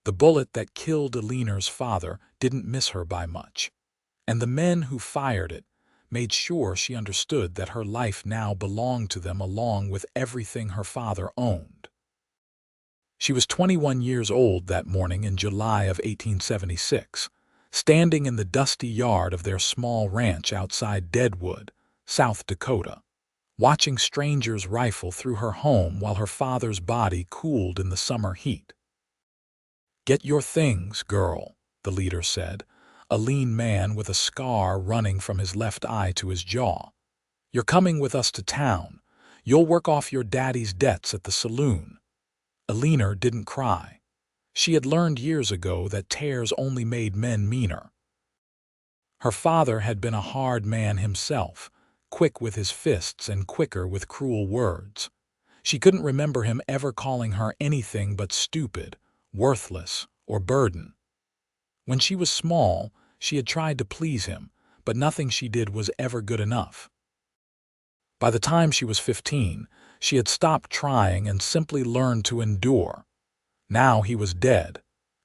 The bullet that killed Eleanor's father didn't miss her by much, and the men who fired it made sure she understood that her life now belonged to them along with everything her father owned. She was 21 years old that morning in July of 1876, standing in the dusty yard of their small ranch outside Deadwood, South Dakota, watching strangers rifle through her home while her father's body cooled in the summer heat. "Get your things, girl," the leader said, a lean man with a scar running from his left eye to his jaw. "You're coming with us to town. You'll work off your daddy's debts at the saloon." Eleanor didn't cry. She had learned years ago that tears only made men meaner. Her father had been a hard man himself, quick with his fists and quicker with cruel words. She couldn't remember him ever calling her anything but stupid, worthless, or burden. When she was small, she had tried to please him, but nothing she did was ever good enough. By the time she was 15, she had stopped trying and simply learned to endure. Now he was dead,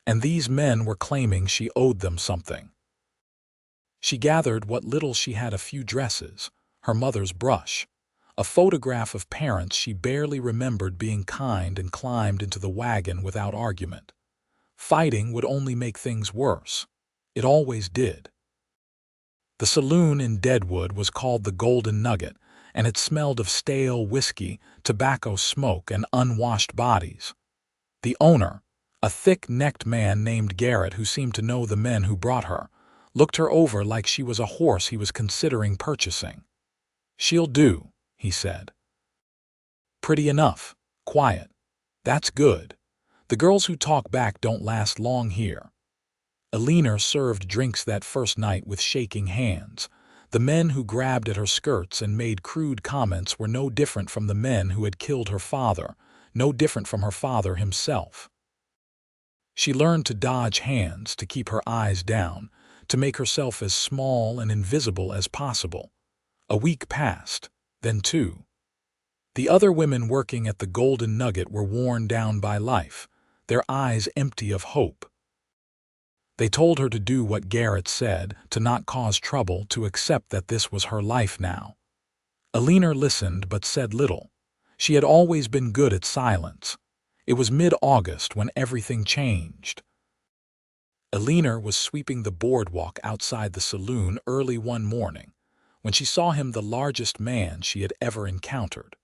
and these men were claiming she owed them something. She gathered what little she had: a few dresses, her mother's brush, a photograph of parents she barely remembered being kind, and climbed into the wagon without argument. Fighting would only make things worse. It always did. The saloon in Deadwood was called the Golden Nugget, and it smelled of stale whiskey, tobacco smoke, and unwashed bodies. The owner, a thick-necked man named Garrett who seemed to know the men who brought her, looked her over like she was a horse he was considering purchasing. "She'll do," he said. "Pretty enough. Quiet. That's good. The girls who talk back don't last long here." Eleanor served drinks that first night with shaking hands. The men who grabbed at her skirts and made crude comments were no different from the men who had killed her father, no different from her father himself. She learned to dodge hands, to keep her eyes down, to make herself as small and invisible as possible. A week passed, then two. The other women working at the Golden Nugget were worn down by life, their eyes empty of hope. They told her to do what Garrett said, to not cause trouble, to accept that this was her life now. Eleanor listened but said little. She had always been good at silence. It was mid-August when everything changed. Eleanor was sweeping the boardwalk outside the saloon early one morning when she saw him, the largest man she had ever encountered,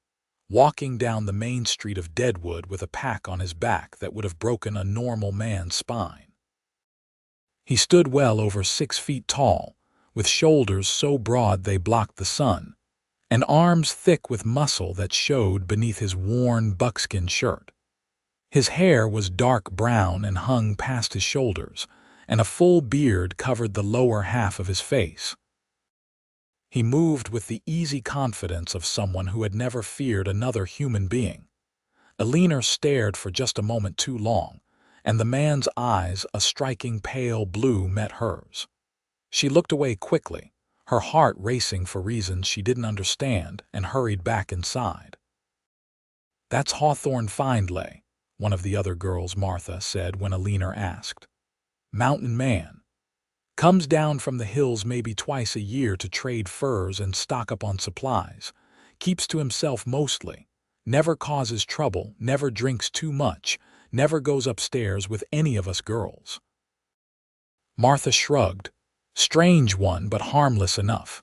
walking down the main street of Deadwood with a pack on his back that would have broken a normal man's spine. He stood well over 6 feet tall, with shoulders so broad they blocked the sun, and arms thick with muscle that showed beneath his worn buckskin shirt. His hair was dark brown and hung past his shoulders, and a full beard covered the lower half of his face. He moved with the easy confidence of someone who had never feared another human being. Eleanor stared for just a moment too long, and the man's eyes, a striking pale blue, met hers. She looked away quickly, her heart racing for reasons she didn't understand, and hurried back inside. "That's Hawthorne Findlay," one of the other girls, Martha, said when Eleanor asked. "Mountain man. Comes down from the hills maybe twice a year to trade furs and stock up on supplies. Keeps to himself mostly. Never causes trouble, never drinks too much, never goes upstairs with any of us girls." Martha shrugged. Strange one, but harmless enough.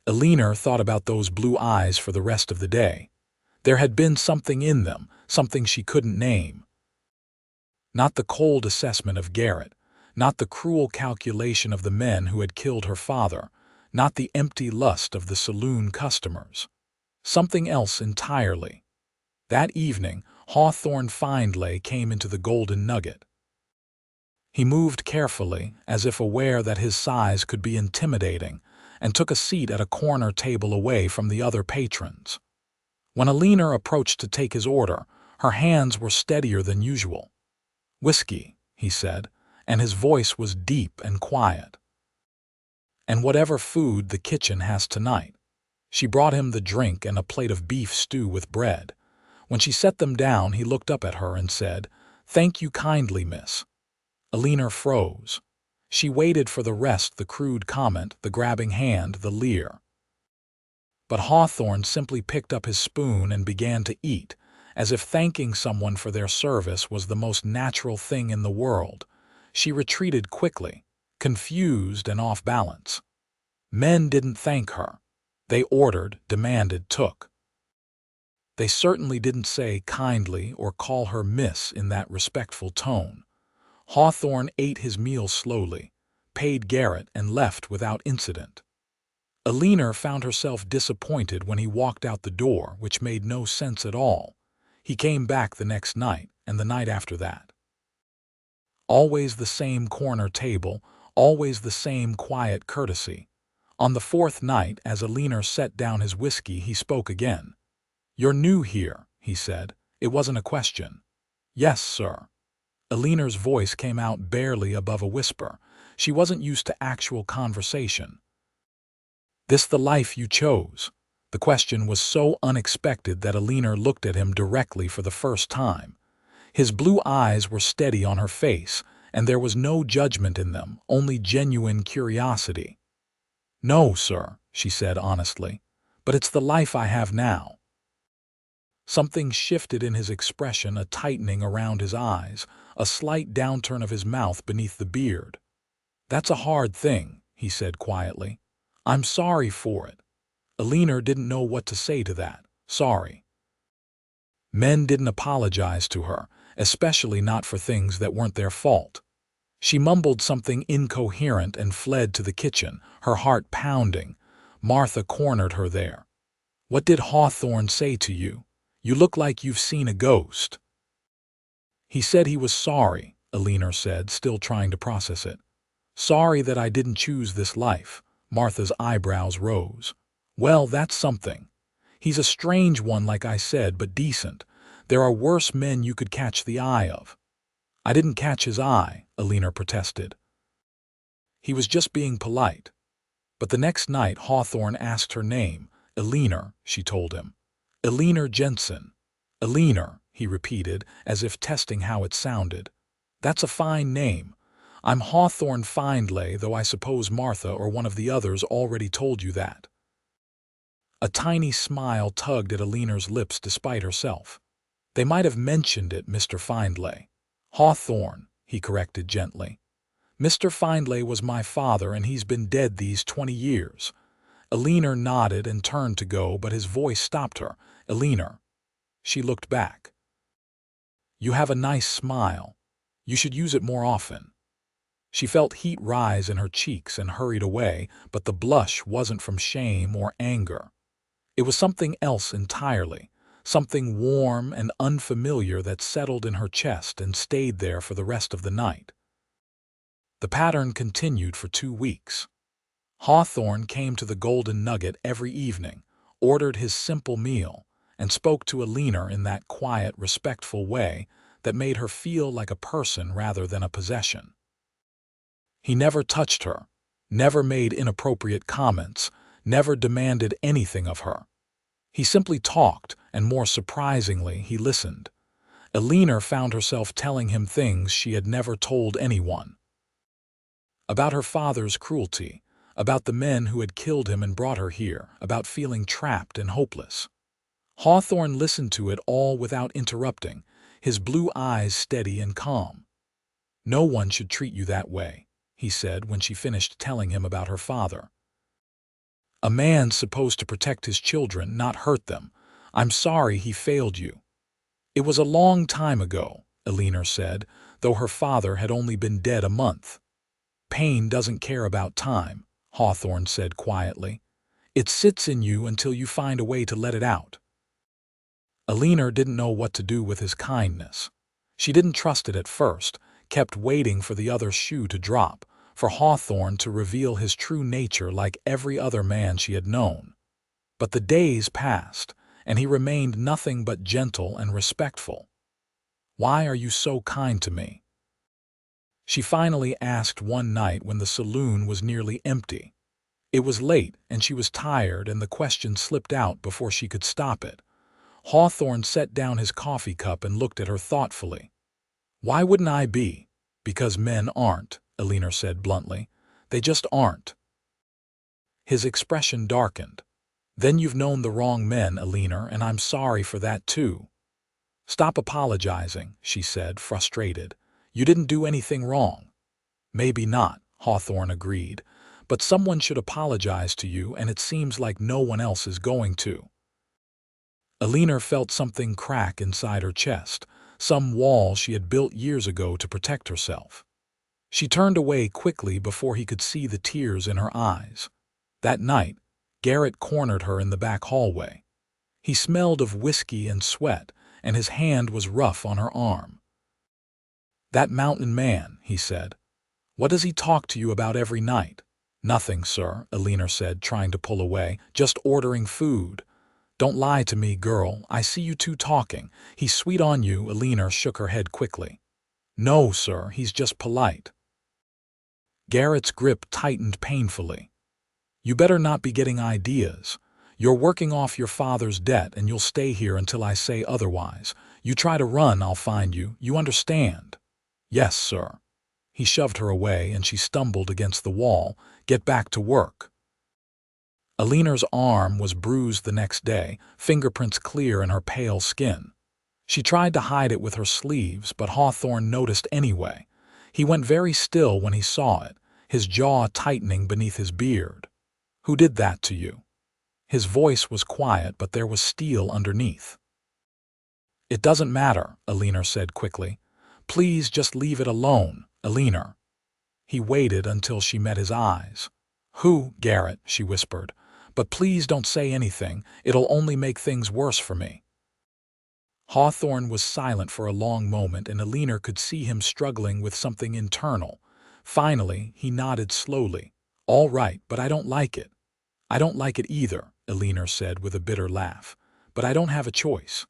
Eleanor thought about those blue eyes for the rest of the day. There had been something in them, something she couldn't name. Not the cold assessment of Garrett, not the cruel calculation of the men who had killed her father, not the empty lust of the saloon customers. Something else entirely. That evening, Hawthorne Findlay came into the Golden Nugget. He moved carefully, as if aware that his size could be intimidating, and took a seat at a corner table away from the other patrons. When Eleanor approached to take his order, her hands were steadier than usual. "Whiskey," he said, and his voice was deep and quiet. "And whatever food the kitchen has tonight." She brought him the drink and a plate of beef stew with bread. When she set them down, he looked up at her and said, "Thank you kindly, miss." Eleanor froze. She waited for the rest, the crude comment, the grabbing hand, the leer. But Hawthorne simply picked up his spoon and began to eat, as if thanking someone for their service was the most natural thing in the world. She retreated quickly, confused and off balance. Men didn't thank her. They ordered, demanded, took. They certainly didn't say kindly or call her miss in that respectful tone. Hawthorne ate his meal slowly, paid Garrett, and left without incident. Eleanor found herself disappointed when he walked out the door, which made no sense at all. He came back the next night, and the night after that. Always the same corner table, always the same quiet courtesy. On the fourth night, as Eleanor set down his whiskey, he spoke again. "You're new here," he said. It wasn't a question. "Yes, sir." Eleanor's voice came out barely above a whisper. She wasn't used to actual conversation. "This the life you chose?" The question was so unexpected that Eleanor looked at him directly for the first time. His blue eyes were steady on her face, and there was no judgment in them, only genuine curiosity. "No, sir," she said honestly, "but it's the life I have now." Something shifted in his expression, a tightening around his eyes, a slight downturn of his mouth beneath the beard. "That's a hard thing," he said quietly. "I'm sorry for it." Eleanor didn't know what to say to that. Sorry. Men didn't apologize to her, especially not for things that weren't their fault. She mumbled something incoherent and fled to the kitchen, her heart pounding. Martha cornered her there. "What did Hawthorne say to you? You look like you've seen a ghost." "He said he was sorry," Eleanor said, still trying to process it. "Sorry that I didn't choose this life." Martha's eyebrows rose. "Well, that's something. He's a strange one, like I said, but decent. There are worse men you could catch the eye of." "I didn't catch his eye," Eleanor protested. "He was just being polite." But the next night Hawthorne asked her name. "Eleanor," she told him. "Eleanor Jensen." "Eleanor," he repeated, as if testing how it sounded. "That's a fine name. I'm Hawthorne Findlay, though I suppose Martha or one of the others already told you that." A tiny smile tugged at Eleanor's lips despite herself. "They might have mentioned it, Mr. Findlay." "Hawthorne," he corrected gently. "Mr. Findlay was my father, and he's been dead these 20 years. Eleanor nodded and turned to go, but his voice stopped her. "Eleanor." She looked back. "You have a nice smile. You should use it more often." She felt heat rise in her cheeks and hurried away, but the blush wasn't from shame or anger. It was something else entirely, something warm and unfamiliar that settled in her chest and stayed there for the rest of the night. The pattern continued for 2 weeks. Hawthorne came to the Golden Nugget every evening, ordered his simple meal, and spoke to Eleanor in that quiet, respectful way that made her feel like a person rather than a possession. He never touched her, never made inappropriate comments, never demanded anything of her. He simply talked, and more surprisingly, he listened. Eleanor found herself telling him things she had never told anyone. About her father's cruelty, about the men who had killed him and brought her here, about feeling trapped and hopeless. Hawthorne listened to it all without interrupting, his blue eyes steady and calm. "No one should treat you that way," he said when she finished telling him about her father. "A man's supposed to protect his children, not hurt them. I'm sorry he failed you." "It was a long time ago," Eleanor said, though her father had only been dead a month. "Pain doesn't care about time," Hawthorne said quietly. "It sits in you until you find a way to let it out." Eleanor didn't know what to do with his kindness. She didn't trust it at first, kept waiting for the other shoe to drop, for Hawthorne to reveal his true nature like every other man she had known. But the days passed, and he remained nothing but gentle and respectful. "Why are you so kind to me?" she finally asked one night when the saloon was nearly empty. It was late, and she was tired, and the question slipped out before she could stop it. Hawthorne set down his coffee cup and looked at her thoughtfully. "Why wouldn't I be?" Because men aren't, Eleanor said bluntly. They just aren't. His expression darkened. Then you've known the wrong men, Eleanor, and I'm sorry for that too. Stop apologizing, she said, frustrated. You didn't do anything wrong. Maybe not, Hawthorne agreed, but someone should apologize to you, and it seems like no one else is going to. Eleanor felt something crack inside her chest, some wall she had built years ago to protect herself. She turned away quickly before he could see the tears in her eyes. That night, Garrett cornered her in the back hallway. He smelled of whiskey and sweat, and his hand was rough on her arm. "That mountain man," he said. "What does he talk to you about every night?" "Nothing, sir," Eleanor said, trying to pull away. "Just ordering food." "Don't lie to me, girl. I see you two talking. He's sweet on you." Eleanor shook her head quickly. "No, sir, he's just polite." Garrett's grip tightened painfully. "You better not be getting ideas. You're working off your father's debt, and you'll stay here until I say otherwise. You try to run, I'll find you. You understand?" "Yes, sir." He shoved her away, and she stumbled against the wall. "Get back to work." Eleanor's arm was bruised the next day, fingerprints clear in her pale skin. She tried to hide it with her sleeves, but Hawthorne noticed anyway. He went very still when he saw it, his jaw tightening beneath his beard. "Who did that to you?" His voice was quiet, but there was steel underneath. "It doesn't matter," Eleanor said quickly. "Please just leave it alone, Eleanor." He waited until she met his eyes. "Who, Garrett?" she whispered. "But please don't say anything. It'll only make things worse for me." Hawthorne was silent for a long moment, and Eleanor could see him struggling with something internal. Finally, he nodded slowly. "All right, but I don't like it." "I don't like it either," Eleanor said with a bitter laugh. "But I don't have a choice."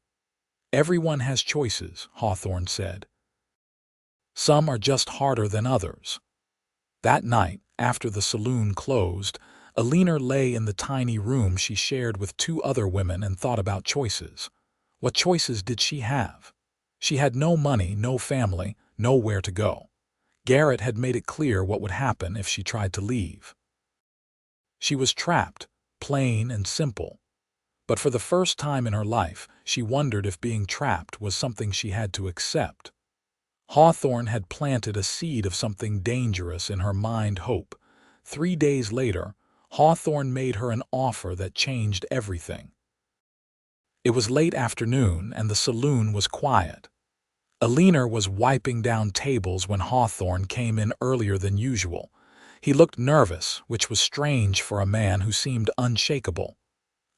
"Everyone has choices," Hawthorne said. "Some are just harder than others." That night, after the saloon closed, Eleanor lay in the tiny room she shared with two other women and thought about choices. What choices did she have? She had no money, no family, nowhere to go. Garrett had made it clear what would happen if she tried to leave. She was trapped, plain and simple. But for the first time in her life, she wondered if being trapped was something she had to accept. Hawthorne had planted a seed of something dangerous in her mind. Hope. 3 days later, Hawthorne made her an offer that changed everything. It was late afternoon, and the saloon was quiet. Eleanor was wiping down tables when Hawthorne came in earlier than usual. He looked nervous, which was strange for a man who seemed unshakable.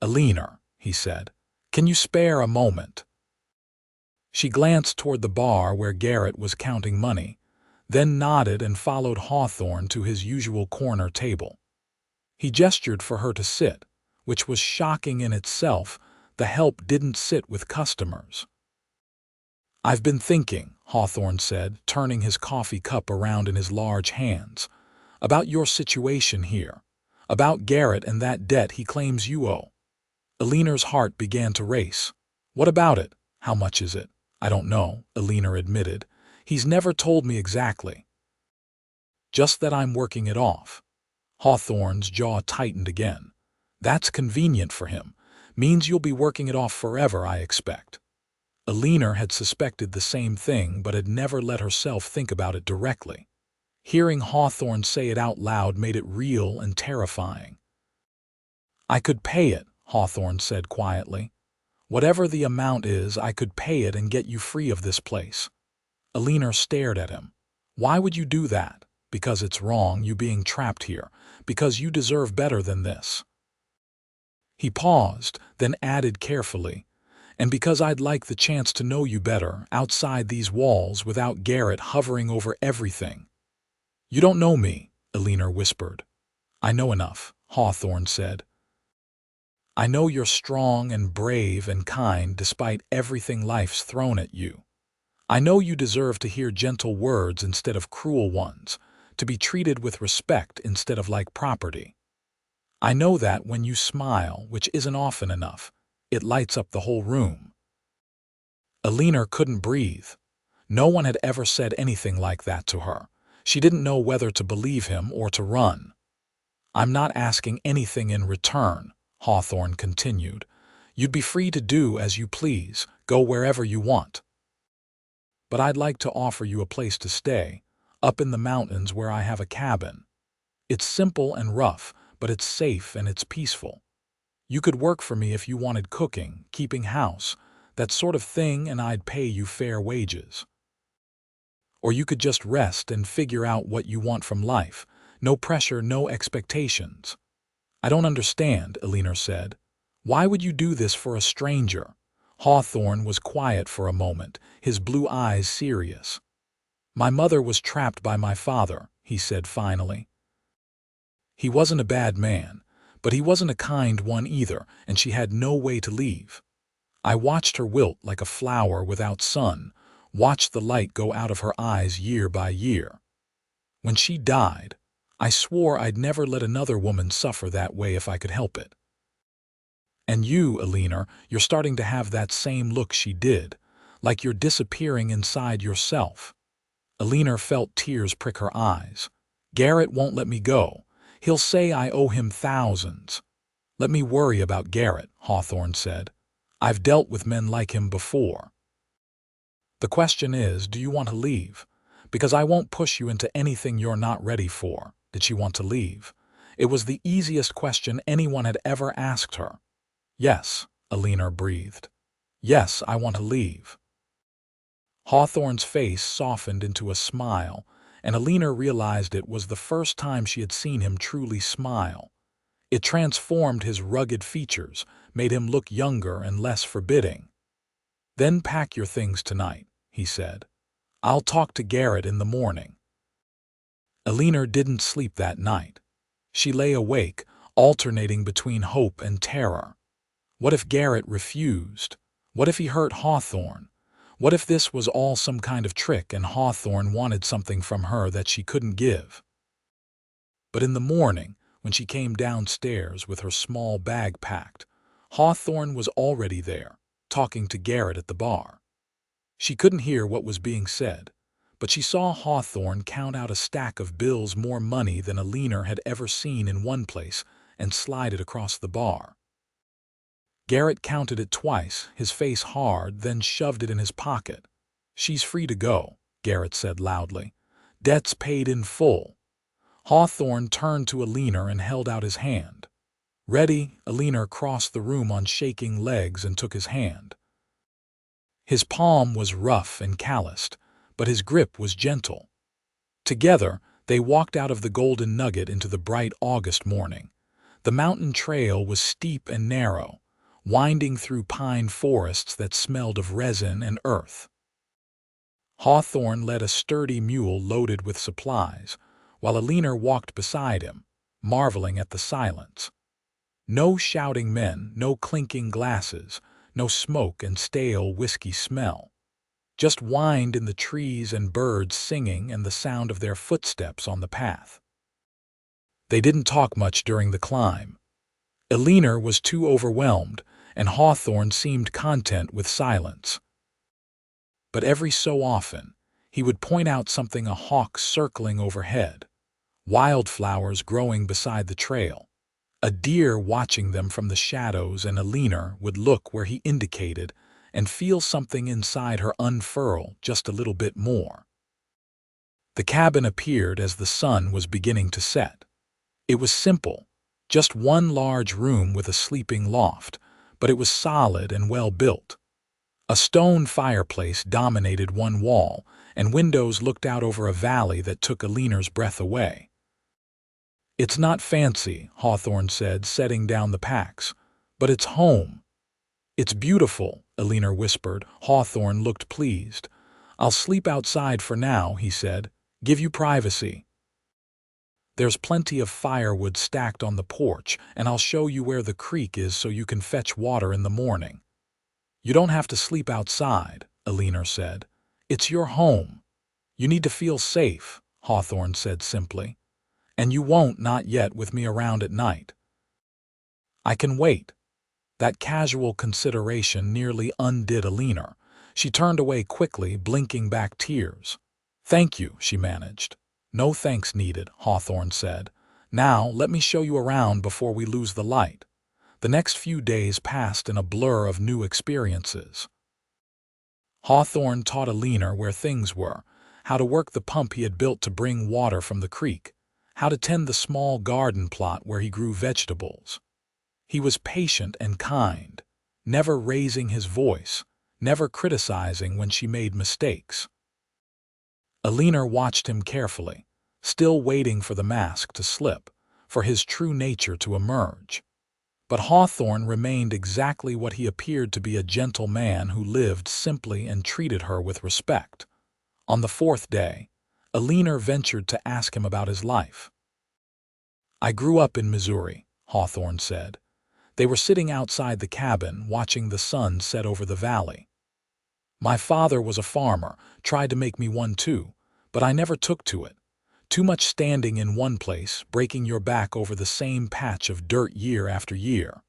"Eleanor," he said, "can you spare a moment?" She glanced toward the bar where Garrett was counting money, then nodded and followed Hawthorne to his usual corner table. He gestured for her to sit, which was shocking in itself. The help didn't sit with customers. "I've been thinking," Hawthorne said, turning his coffee cup around in his large hands, "about your situation here, about Garrett and that debt he claims you owe." Eleanor's heart began to race. "What about it? How much is it?" "I don't know," Eleanor admitted. "He's never told me exactly." "Just that I'm working it off." Hawthorne's jaw tightened again. "That's convenient for him. Means you'll be working it off forever, I expect." Eleanor had suspected the same thing, but had never let herself think about it directly. Hearing Hawthorne say it out loud made it real and terrifying. "I could pay it," Hawthorne said quietly. "Whatever the amount is, I could pay it and get you free of this place." Eleanor stared at him. "Why would you do that?" "Because it's wrong, you being trapped here. Because you deserve better than this." He paused, then added carefully, "And because I'd like the chance to know you better, outside these walls, without Garrett hovering over everything." "You don't know me," Eleanor whispered. "I know enough," Hawthorne said. "I know you're strong and brave and kind despite everything life's thrown at you. I know you deserve to hear gentle words instead of cruel ones, to be treated with respect instead of like property. I know that when you smile, which isn't often enough, it lights up the whole room." Eleanor couldn't breathe. No one had ever said anything like that to her. She didn't know whether to believe him or to run. "I'm not asking anything in return," Hawthorne continued. "You'd be free to do as you please, go wherever you want. But I'd like to offer you a place to stay, up in the mountains where I have a cabin. It's simple and rough, but it's safe and it's peaceful. You could work for me if you wanted cooking, keeping house, that sort of thing, and I'd pay you fair wages. Or you could just rest and figure out what you want from life. No pressure, no expectations." "I don't understand," Eleanor said. "Why would you do this for a stranger?" Hawthorne was quiet for a moment, his blue eyes serious. "My mother was trapped by my father," he said finally. "He wasn't a bad man, but he wasn't a kind one either, and she had no way to leave. I watched her wilt like a flower without sun, watched the light go out of her eyes year by year. When she died, I swore I'd never let another woman suffer that way if I could help it. And you, Eleanor, you're starting to have that same look she did, like you're disappearing inside yourself." Eleanor felt tears prick her eyes. "Garrett won't let me go. He'll say I owe him thousands." "Let me worry about Garrett," Hawthorne said. "I've dealt with men like him before. The question is, do you want to leave? Because I won't push you into anything you're not ready for." Did she want to leave? It was the easiest question anyone had ever asked her. "Yes," Eleanor breathed. "Yes, I want to leave." Hawthorne's face softened into a smile, and Eleanor realized it was the first time she had seen him truly smile. It transformed his rugged features, made him look younger and less forbidding. "Then pack your things tonight," he said. "I'll talk to Garrett in the morning." Eleanor didn't sleep that night. She lay awake, alternating between hope and terror. What if Garrett refused? What if he hurt Hawthorne? What if this was all some kind of trick and Hawthorne wanted something from her that she couldn't give? But in the morning, when she came downstairs with her small bag packed, Hawthorne was already there, talking to Garrett at the bar. She couldn't hear what was being said, but she saw Hawthorne count out a stack of bills, more money than Eleanor had ever seen in one place, and slide it across the bar. Garrett counted it twice, his face hard, then shoved it in his pocket. "She's free to go," Garrett said loudly. "Debts paid in full." Hawthorne turned to Eleanor and held out his hand. "Ready?" Eleanor crossed the room on shaking legs and took his hand. His palm was rough and calloused, but his grip was gentle. Together, they walked out of the Golden Nugget into the bright August morning. The mountain trail was steep and narrow, winding through pine forests that smelled of resin and earth. Hawthorne led a sturdy mule loaded with supplies, while Eleanor walked beside him, marveling at the silence. No shouting men, no clinking glasses, no smoke and stale whiskey smell. Just wind in the trees and birds singing and the sound of their footsteps on the path. They didn't talk much during the climb. Eleanor was too overwhelmed, and Hawthorne seemed content with silence. But every so often, he would point out something: a hawk circling overhead, wildflowers growing beside the trail, a deer watching them from the shadows, and Eleanor would look where he indicated and feel something inside her unfurl just a little bit more. The cabin appeared as the sun was beginning to set. It was simple, just one large room with a sleeping loft, but it was solid and well built. A stone fireplace dominated one wall, and windows looked out over a valley that took Eleanor's breath away. "It's not fancy," Hawthorne said, setting down the packs, "but it's home." "It's beautiful," Eleanor whispered. Hawthorne looked pleased. "I'll sleep outside for now," he said. "Give you privacy. There's plenty of firewood stacked on the porch, and I'll show you where the creek is so you can fetch water in the morning." "You don't have to sleep outside," Eleanor said. "It's your home. You need to feel safe," Hawthorne said simply. "And you won't, not yet, with me around at night." "I can wait." That casual consideration nearly undid Eleanor. She turned away quickly, blinking back tears. "Thank you," she managed. "No thanks needed," Hawthorne said. "Now, let me show you around before we lose the light." The next few days passed in a blur of new experiences. Hawthorne taught Eleanor where things were, how to work the pump he had built to bring water from the creek, how to tend the small garden plot where he grew vegetables. He was patient and kind, never raising his voice, never criticizing when she made mistakes. Eleanor watched him carefully, still waiting for the mask to slip, for his true nature to emerge. But Hawthorne remained exactly what he appeared to be, a gentle man who lived simply and treated her with respect. On the fourth day, Eleanor ventured to ask him about his life. "I grew up in Missouri," Hawthorne said. They were sitting outside the cabin, watching the sun set over the valley. "My father was a farmer, tried to make me one too, but I never took to it. Too much standing in one place, breaking your back over the same patch of dirt year after year.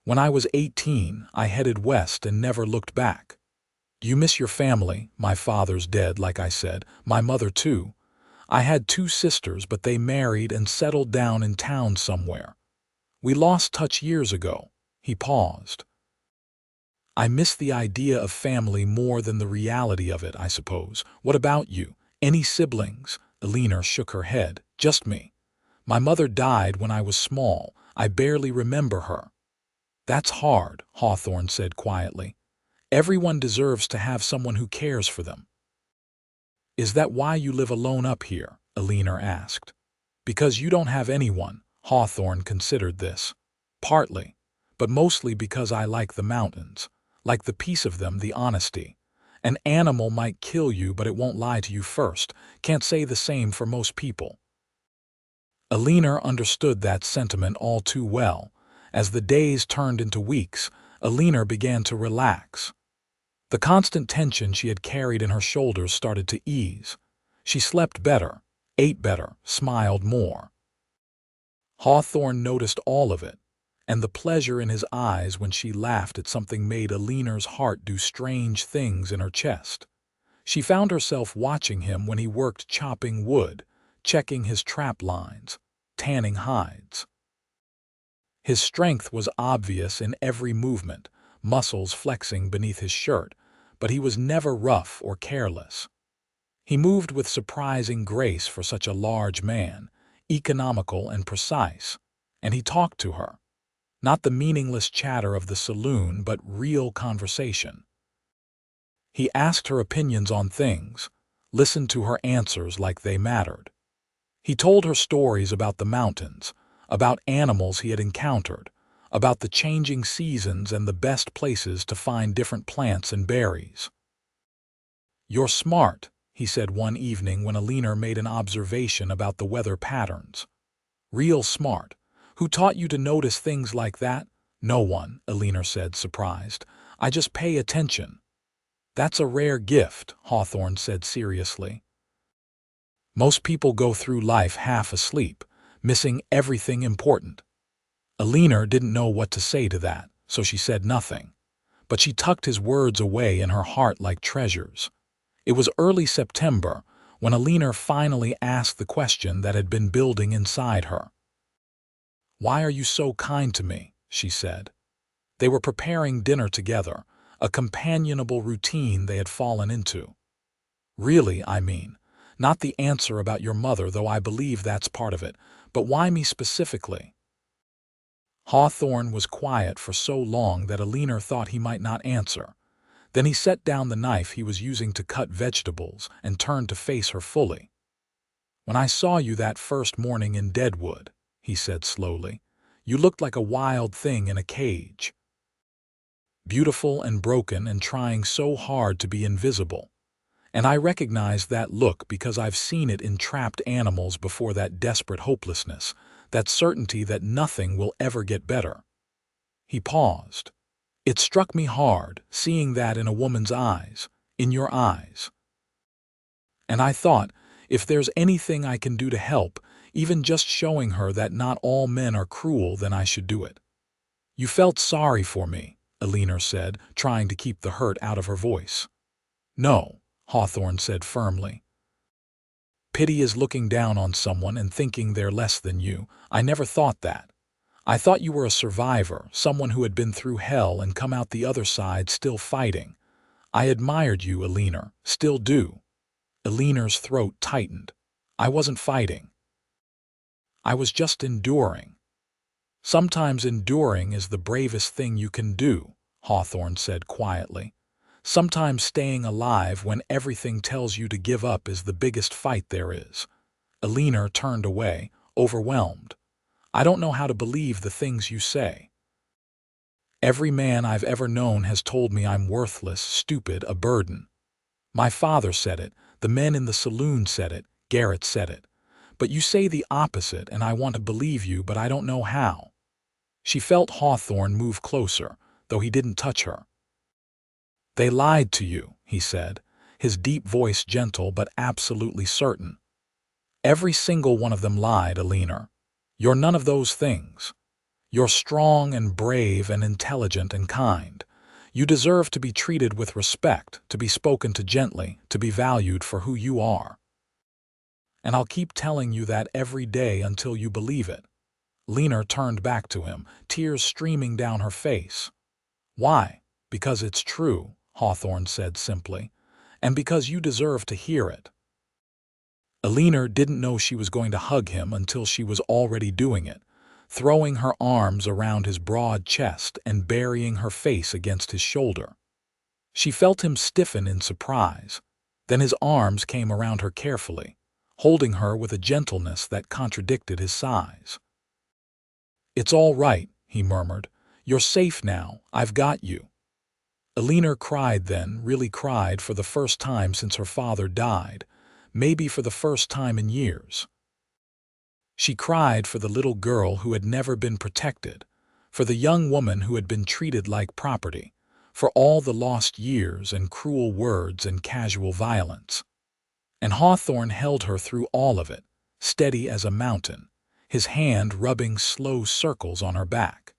When I was 18, I headed west and never looked back. Do you miss your family? My father's dead, like I said, my mother too. I had 2 sisters, but they married and settled down in town somewhere. We lost touch years ago." He paused. "I miss the idea of family more than the reality of it, I suppose. What about you? Any siblings?" Eleanor shook her head. "Just me. My mother died when I was small. I barely remember her." "That's hard," Hawthorne said quietly. "Everyone deserves to have someone who cares for them." "Is that why you live alone up here?" Eleanor asked. "Because you don't have anyone." Hawthorne considered this. "Partly, but mostly because I like the mountains, like the peace of them, the honesty. An animal might kill you, but it won't lie to you first. Can't say the same for most people." Eleanor understood that sentiment all too well. As the days turned into weeks, Eleanor began to relax. The constant tension she had carried in her shoulders started to ease. She slept better, ate better, smiled more. Hawthorne noticed all of it, and the pleasure in his eyes when she laughed at something made Eleanor's heart do strange things in her chest. She found herself watching him when he worked chopping wood, checking his trap lines, tanning hides. His strength was obvious in every movement, muscles flexing beneath his shirt, but he was never rough or careless. He moved with surprising grace for such a large man, economical and precise, and he talked to her. Not the meaningless chatter of the saloon, but real conversation. He asked her opinions on things, listened to her answers like they mattered. He told her stories about the mountains, about animals he had encountered, about the changing seasons and the best places to find different plants and berries. "You're smart," he said one evening when Eleanor made an observation about the weather patterns. "Real smart. Who taught you to notice things like that?" "No one," Eleanor said, surprised. "I just pay attention." "That's a rare gift," Hawthorne said seriously. "Most people go through life half asleep, missing everything important." Eleanor didn't know what to say to that, so she said nothing. But she tucked his words away in her heart like treasures. It was early September when Eleanor finally asked the question that had been building inside her. "Why are you so kind to me?" she said. They were preparing dinner together, a companionable routine they had fallen into. "Really, I mean. Not the answer about your mother, though I believe that's part of it, but why me specifically?" Hawthorne was quiet for so long that Eleanor thought he might not answer. Then he set down the knife he was using to cut vegetables and turned to face her fully. "When I saw you that first morning in Deadwood," he said slowly, "you looked like a wild thing in a cage. Beautiful and broken and trying so hard to be invisible. And I recognized that look because I've seen it in trapped animals before, that desperate hopelessness, that certainty that nothing will ever get better." He paused. "It struck me hard, seeing that in a woman's eyes, in your eyes. And I thought, if there's anything I can do to help, even just showing her that not all men are cruel, then I should do it." "You felt sorry for me," Eleanor said, trying to keep the hurt out of her voice. No, Hawthorne said firmly. Pity is looking down on someone and thinking they're less than you. I never thought that. I thought you were a survivor, someone who had been through hell and come out the other side still fighting. I admired you, Eleanor, still do. Eleanor's throat tightened. I wasn't fighting. I was just enduring. Sometimes enduring is the bravest thing you can do, Hawthorne said quietly. Sometimes staying alive when everything tells you to give up is the biggest fight there is. Eleanor turned away, overwhelmed. I don't know how to believe the things you say. Every man I've ever known has told me I'm worthless, stupid, a burden. My father said it, the men in the saloon said it, Garrett said it. But you say the opposite and I want to believe you, but I don't know how. She felt Hawthorne move closer, though he didn't touch her. They lied to you, he said, his deep voice gentle but absolutely certain. Every single one of them lied, Eleanor. You're none of those things. You're strong and brave and intelligent and kind. You deserve to be treated with respect, to be spoken to gently, to be valued for who you are. And I'll keep telling you that every day until you believe it. Eleanor turned back to him, tears streaming down her face. Why? Because it's true, Hawthorne said simply, and because you deserve to hear it. Eleanor didn't know she was going to hug him until she was already doing it, throwing her arms around his broad chest and burying her face against his shoulder. She felt him stiffen in surprise. Then his arms came around her carefully, holding her with a gentleness that contradicted his size. It's all right, he murmured. You're safe now. I've got you. Eleanor cried then, really cried for the first time since her father died, maybe for the first time in years. She cried for the little girl who had never been protected, for the young woman who had been treated like property, for all the lost years and cruel words and casual violence. And Hawthorne held her through all of it, steady as a mountain, his hand rubbing slow circles on her back.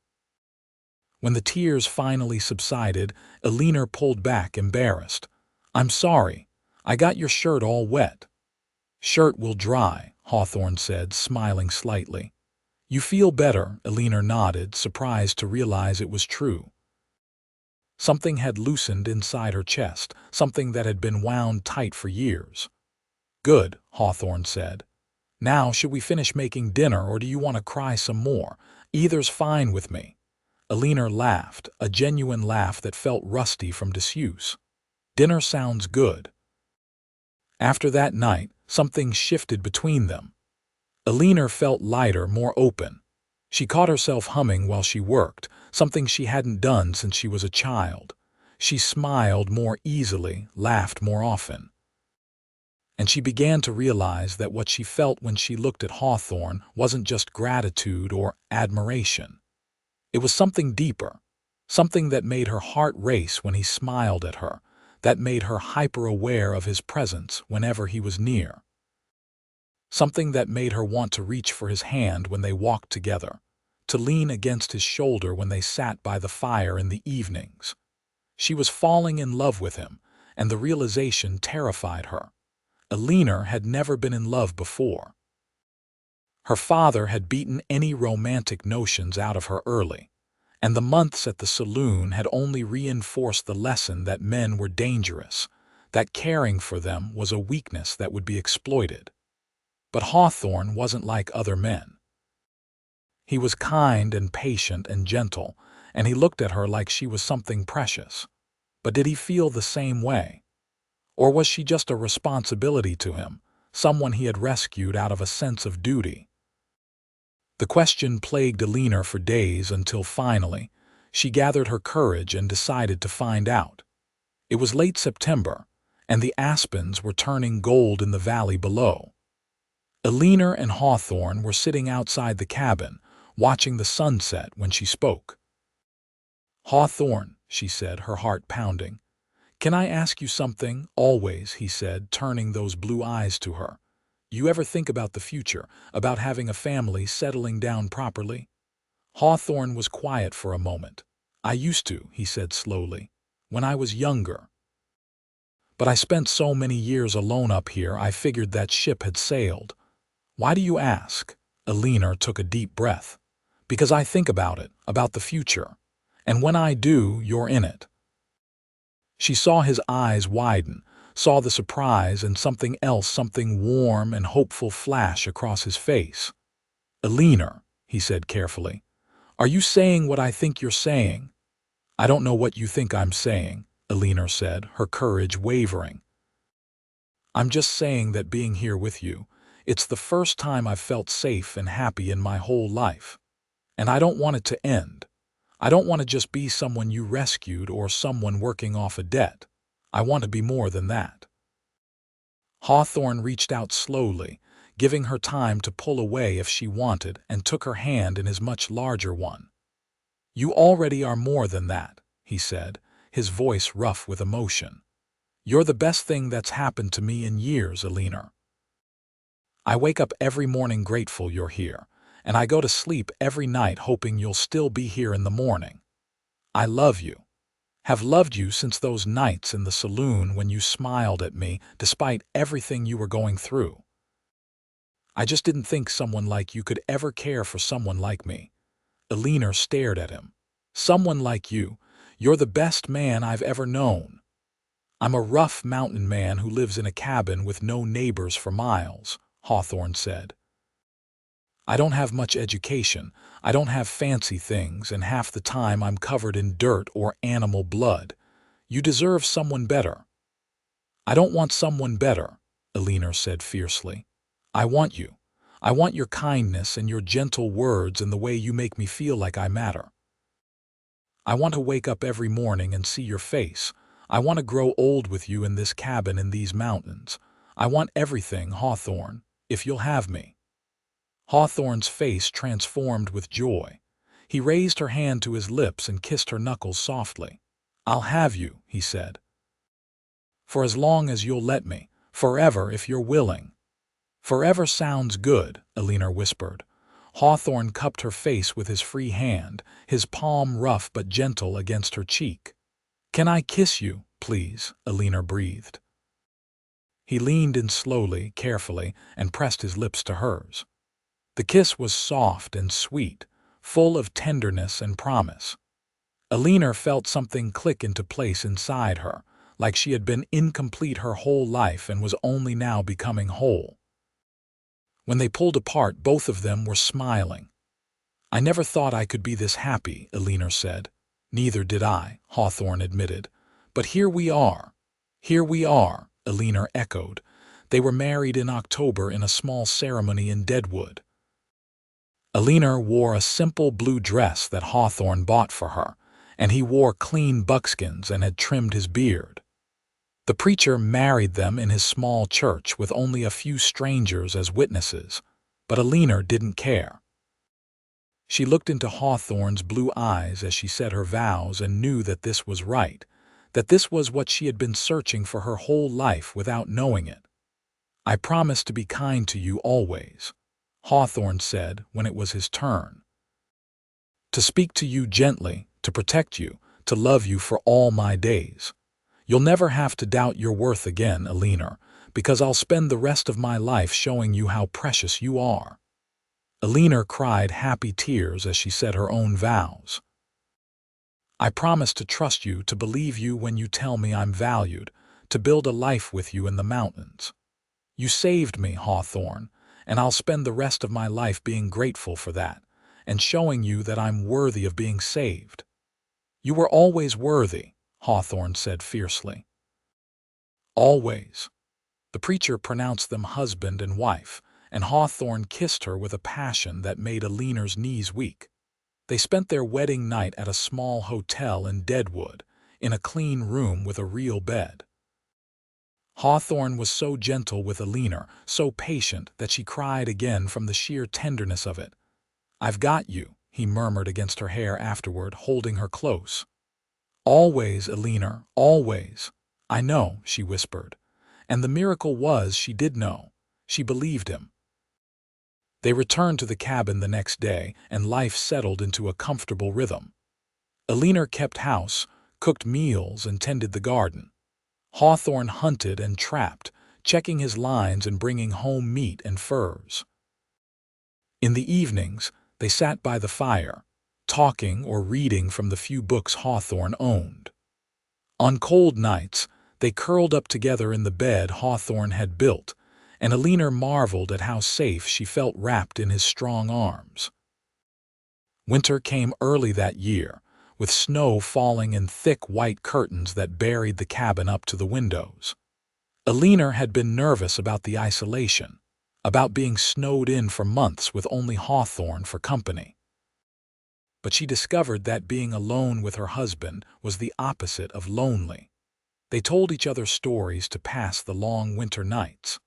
When the tears finally subsided, Eleanor pulled back, embarrassed. I'm sorry. I got your shirt all wet. Shirt will dry, Hawthorne said, smiling slightly. You feel better, Eleanor nodded, surprised to realize it was true. Something had loosened inside her chest, something that had been wound tight for years. Good, Hawthorne said. Now, should we finish making dinner, or do you want to cry some more? Either's fine with me. Eleanor laughed, a genuine laugh that felt rusty from disuse. Dinner sounds good. After that night, something shifted between them. Eleanor felt lighter, more open. She caught herself humming while she worked, something she hadn't done since she was a child. She smiled more easily, laughed more often. And she began to realize that what she felt when she looked at Hawthorne wasn't just gratitude or admiration. It was something deeper, something that made her heart race when he smiled at her, that made her hyper-aware of his presence whenever he was near. Something that made her want to reach for his hand when they walked together, to lean against his shoulder when they sat by the fire in the evenings. She was falling in love with him, and the realization terrified her. Eleanor had never been in love before. Her father had beaten any romantic notions out of her early, and the months at the saloon had only reinforced the lesson that men were dangerous, that caring for them was a weakness that would be exploited. But Hawthorne wasn't like other men. He was kind and patient and gentle, and he looked at her like she was something precious. But did he feel the same way? Or was she just a responsibility to him, someone he had rescued out of a sense of duty? The question plagued Eleanor for days until finally, she gathered her courage and decided to find out. It was late September, and the aspens were turning gold in the valley below. Eleanor and Hawthorne were sitting outside the cabin, watching the sunset when she spoke. Hawthorne, she said, her heart pounding. Can I ask you something? Always, he said, turning those blue eyes to her. You ever think about the future, about having a family, settling down properly? Hawthorne was quiet for a moment. I used to, he said slowly, when I was younger. But I spent so many years alone up here I figured that ship had sailed. Why do you ask? Eleanor took a deep breath. Because I think about it, about the future. And when I do, you're in it. She saw his eyes widen, saw the surprise and something else, something warm and hopeful flash across his face. Eleanor, he said carefully, are you saying what I think you're saying? I don't know what you think I'm saying, Eleanor said, her courage wavering. I'm just saying that being here with you, it's the first time I've felt safe and happy in my whole life. And I don't want it to end. I don't want to just be someone you rescued or someone working off a debt. I want to be more than that. Hawthorne reached out slowly, giving her time to pull away if she wanted, and took her hand in his much larger one. You already are more than that, he said, his voice rough with emotion. You're the best thing that's happened to me in years, Eleanor. I wake up every morning grateful you're here, and I go to sleep every night hoping you'll still be here in the morning. I love you. Have loved you since those nights in the saloon when you smiled at me despite everything you were going through. I just didn't think someone like you could ever care for someone like me. Eleanor stared at him. Someone like you, you're the best man I've ever known. I'm a rough mountain man who lives in a cabin with no neighbors for miles, Hawthorne said. I don't have much education, I don't have fancy things, and half the time I'm covered in dirt or animal blood. You deserve someone better. I don't want someone better, Eleanor said fiercely. I want you. I want your kindness and your gentle words and the way you make me feel like I matter. I want to wake up every morning and see your face. I want to grow old with you in this cabin in these mountains. I want everything, Hawthorne, if you'll have me. Hawthorne's face transformed with joy. He raised her hand to his lips and kissed her knuckles softly. I'll have you, he said. For as long as you'll let me, forever if you're willing. Forever sounds good, Eleanor whispered. Hawthorne cupped her face with his free hand, his palm rough but gentle against her cheek. Can I kiss you, please? Eleanor breathed. He leaned in slowly, carefully, and pressed his lips to hers. The kiss was soft and sweet, full of tenderness and promise. Eleanor felt something click into place inside her, like she had been incomplete her whole life and was only now becoming whole. When they pulled apart, both of them were smiling. I never thought I could be this happy, Eleanor said. Neither did I, Hawthorne admitted. But here we are. Here we are, Eleanor echoed. They were married in October in a small ceremony in Deadwood. Eleanor wore a simple blue dress that Hawthorne bought for her, and he wore clean buckskins and had trimmed his beard. The preacher married them in his small church with only a few strangers as witnesses, but Eleanor didn't care. She looked into Hawthorne's blue eyes as she said her vows and knew that this was right, that this was what she had been searching for her whole life without knowing it. I promise to be kind to you always, Hawthorne said when it was his turn. To speak to you gently, to protect you, to love you for all my days. You'll never have to doubt your worth again, Eleanor, because I'll spend the rest of my life showing you how precious you are. Eleanor cried happy tears as she said her own vows. I promise to trust you, to believe you when you tell me I'm valued, to build a life with you in the mountains. You saved me, Hawthorne, and I'll spend the rest of my life being grateful for that, and showing you that I'm worthy of being saved. You were always worthy, Hawthorne said fiercely. Always. The preacher pronounced them husband and wife, and Hawthorne kissed her with a passion that made Eleanor's knees weak. They spent their wedding night at a small hotel in Deadwood, in a clean room with a real bed. Hawthorne was so gentle with Eleanor, so patient, that she cried again from the sheer tenderness of it. I've got you, he murmured against her hair afterward, holding her close. Always, Eleanor, always. I know, she whispered. And the miracle was she did know. She believed him. They returned to the cabin the next day, and life settled into a comfortable rhythm. Eleanor kept house, cooked meals, and tended the garden. Hawthorne hunted and trapped, checking his lines and bringing home meat and furs. In the evenings, they sat by the fire, talking or reading from the few books Hawthorne owned. On cold nights, they curled up together in the bed Hawthorne had built, and Eleanor marveled at how safe she felt wrapped in his strong arms. Winter came early that year, with snow falling in thick white curtains that buried the cabin up to the windows. Eleanor had been nervous about the isolation, about being snowed in for months with only Hawthorne for company. But she discovered that being alone with her husband was the opposite of lonely. They told each other stories to pass the long winter nights.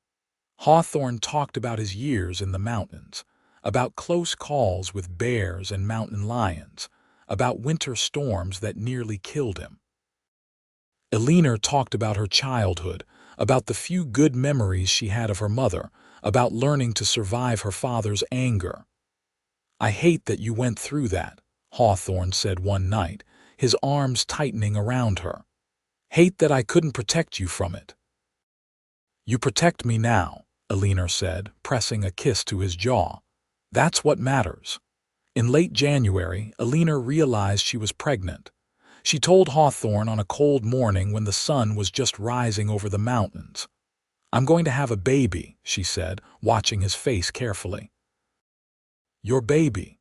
Hawthorne talked about his years in the mountains, about close calls with bears and mountain lions, about winter storms that nearly killed him. Eleanor talked about her childhood, about the few good memories she had of her mother, about learning to survive her father's anger. "I hate that you went through that," Hawthorne said one night, his arms tightening around her. "Hate that I couldn't protect you from it." "You protect me now," Eleanor said, pressing a kiss to his jaw. "That's what matters." In late January, Eleanor realized she was pregnant. She told Hawthorne on a cold morning when the sun was just rising over the mountains. "I'm going to have a baby," she said, watching his face carefully. "Your baby."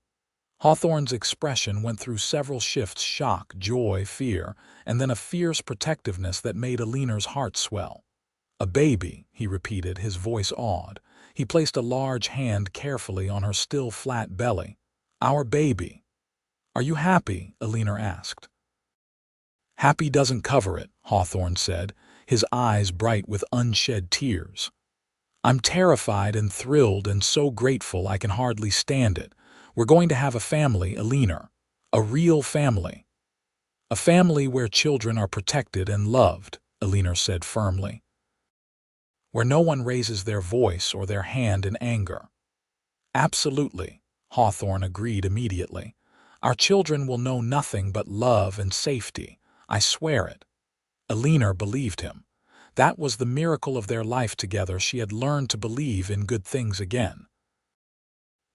Hawthorne's expression went through several shifts: shock, joy, fear, and then a fierce protectiveness that made Eleanor's heart swell. "A baby," he repeated, his voice awed. He placed a large hand carefully on her still flat belly. "Our baby." "Are you happy?" Eleanor asked. "Happy doesn't cover it," Hawthorne said, his eyes bright with unshed tears. "I'm terrified and thrilled and so grateful I can hardly stand it. We're going to have a family, Eleanor. A real family." "A family where children are protected and loved," Eleanor said firmly. "Where no one raises their voice or their hand in anger." "Absolutely," Hawthorne agreed immediately. "Our children will know nothing but love and safety. I swear it." Eleanor believed him. That was the miracle of their life together. She had learned to believe in good things again.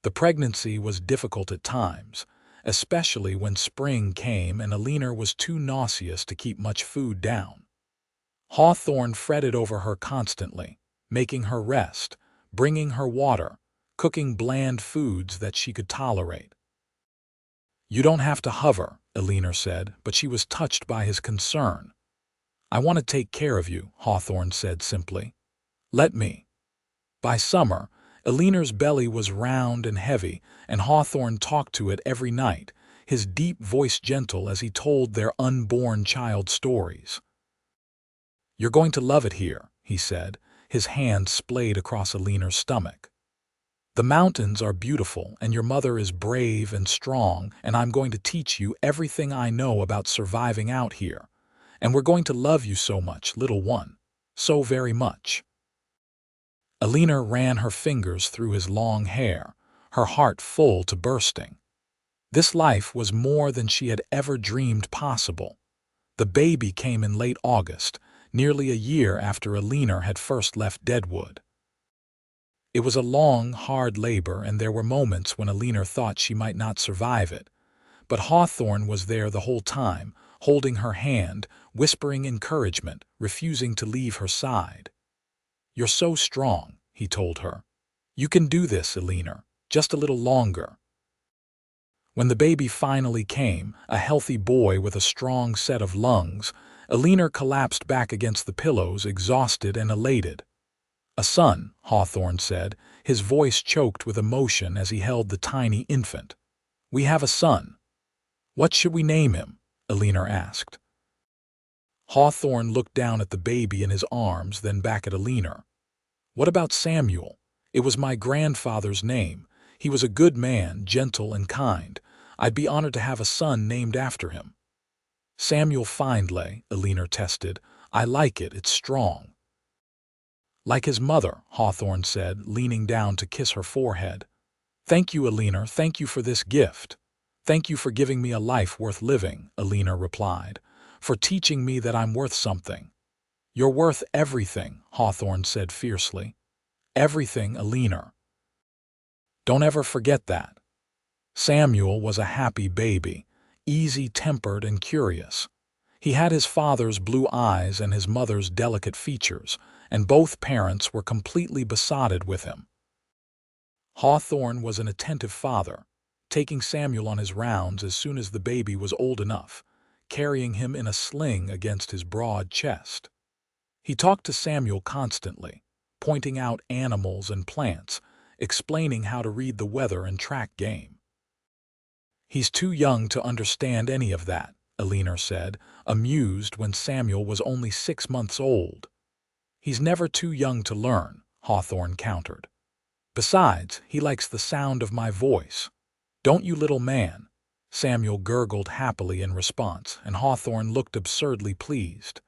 The pregnancy was difficult at times, especially when spring came and Eleanor was too nauseous to keep much food down. Hawthorne fretted over her constantly, making her rest, bringing her water, cooking bland foods that she could tolerate. "You don't have to hover," Eleanor said, but she was touched by his concern. "I want to take care of you," Hawthorne said simply. "Let me." By summer, Eleanor's belly was round and heavy, and Hawthorne talked to it every night, his deep voice gentle as he told their unborn child stories. "You're going to love it here," he said, his hand splayed across Eleanor's stomach. "The mountains are beautiful, and your mother is brave and strong, and I'm going to teach you everything I know about surviving out here. And we're going to love you so much, little one. So very much." Eleanor ran her fingers through his long hair, her heart full to bursting. This life was more than she had ever dreamed possible. The baby came in late August, nearly a year after Eleanor had first left Deadwood. It was a long, hard labor, and there were moments when Eleanor thought she might not survive it. But Hawthorne was there the whole time, holding her hand, whispering encouragement, refusing to leave her side. "You're so strong," he told her. "You can do this, Eleanor, just a little longer." When the baby finally came, a healthy boy with a strong set of lungs, Eleanor collapsed back against the pillows, exhausted and elated. "A son," Hawthorne said, his voice choked with emotion as he held the tiny infant. "We have a son." "What should we name him?" Eleanor asked. Hawthorne looked down at the baby in his arms, then back at Eleanor. "What about Samuel? It was my grandfather's name. He was a good man, gentle and kind. I'd be honored to have a son named after him." "Samuel Findlay," Eleanor tested. "I like it, it's strong." "Like his mother," Hawthorne said, leaning down to kiss her forehead. "Thank you, Eleanor, thank you for this gift." "Thank you for giving me a life worth living," Eleanor replied, "for teaching me that I'm worth something." "You're worth everything," Hawthorne said fiercely. "Everything, Eleanor. Don't ever forget that." Samuel was a happy baby, easy-tempered and curious. He had his father's blue eyes and his mother's delicate features, and both parents were completely besotted with him. Hawthorne was an attentive father, taking Samuel on his rounds as soon as the baby was old enough, carrying him in a sling against his broad chest. He talked to Samuel constantly, pointing out animals and plants, explaining how to read the weather and track game. "He's too young to understand any of that," Eleanor said, amused when Samuel was only 6 months old. "He's never too young to learn," Hawthorne countered. "Besides, he likes the sound of my voice. Don't you, little man?" Samuel gurgled happily in response, and Hawthorne looked absurdly pleased.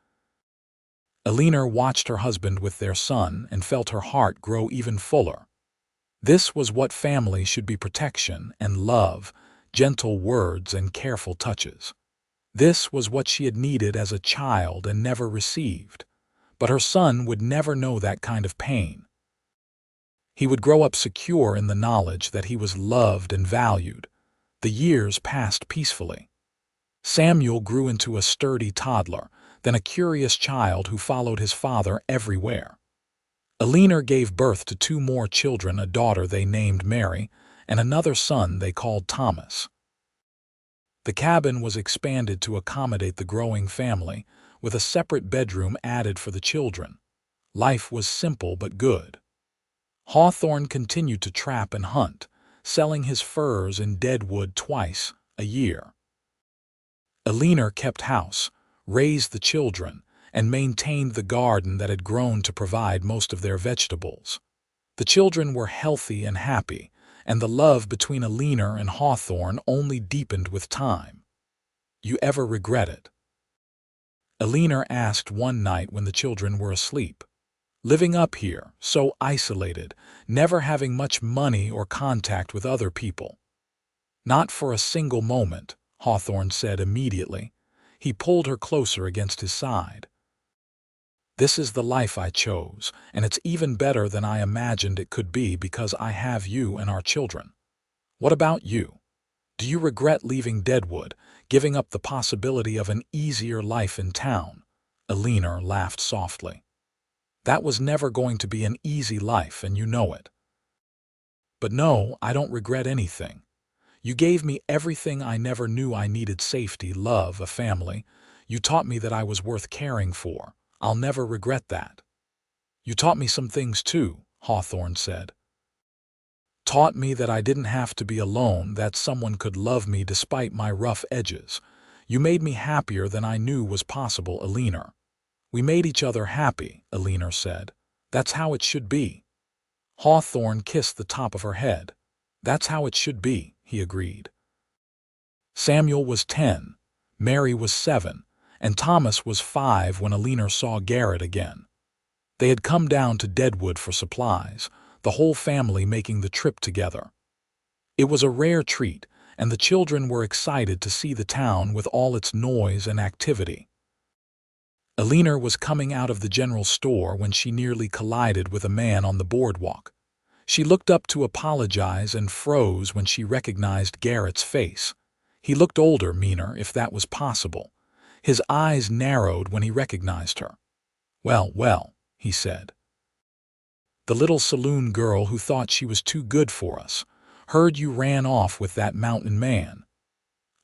Eleanor watched her husband with their son and felt her heart grow even fuller. This was what family should be: protection and love, gentle words and careful touches. This was what she had needed as a child and never received. But her son would never know that kind of pain. He would grow up secure in the knowledge that he was loved and valued. The years passed peacefully. Samuel grew into a sturdy toddler, then a curious child who followed his father everywhere. Eleanor gave birth to 2 more children, a daughter they named Mary, and another son they called Thomas. The cabin was expanded to accommodate the growing family, with a separate bedroom added for the children. Life was simple but good. Hawthorne continued to trap and hunt, selling his furs in Deadwood twice a year. Eleanor kept house, raised the children, and maintained the garden that had grown to provide most of their vegetables. The children were healthy and happy, and the love between Eleanor and Hawthorne only deepened with time. "You ever regret it?" Eleanor asked one night when the children were asleep. "Living up here, so isolated, never having much money or contact with other people." "Not for a single moment," Hawthorne said immediately. He pulled her closer against his side. "This is the life I chose, and it's even better than I imagined it could be because I have you and our children. What about you? Do you regret leaving Deadwood, giving up the possibility of an easier life in town?" Eleanor laughed softly. "That was never going to be an easy life, and you know it." "But no, I don't regret anything. You gave me everything I never knew I needed: safety, love, a family. You taught me that I was worth caring for. I'll never regret that." "You taught me some things too," Hawthorne said. "Taught me that I didn't have to be alone, that someone could love me despite my rough edges. You made me happier than I knew was possible, Eleanor." "We made each other happy," Eleanor said. "That's how it should be." Hawthorne kissed the top of her head. "That's how it should be," he agreed. Samuel was 10, Mary was 7, and Thomas was 5 when Eleanor saw Garrett again. They had come down to Deadwood for supplies, the whole family making the trip together. It was a rare treat, and the children were excited to see the town with all its noise and activity. Eleanor was coming out of the general store when she nearly collided with a man on the boardwalk. She looked up to apologize and froze when she recognized Garrett's face. He looked older, meaner, if that was possible. His eyes narrowed when he recognized her. "Well, well," he said. "The little saloon girl who thought she was too good for us. Heard you ran off with that mountain man."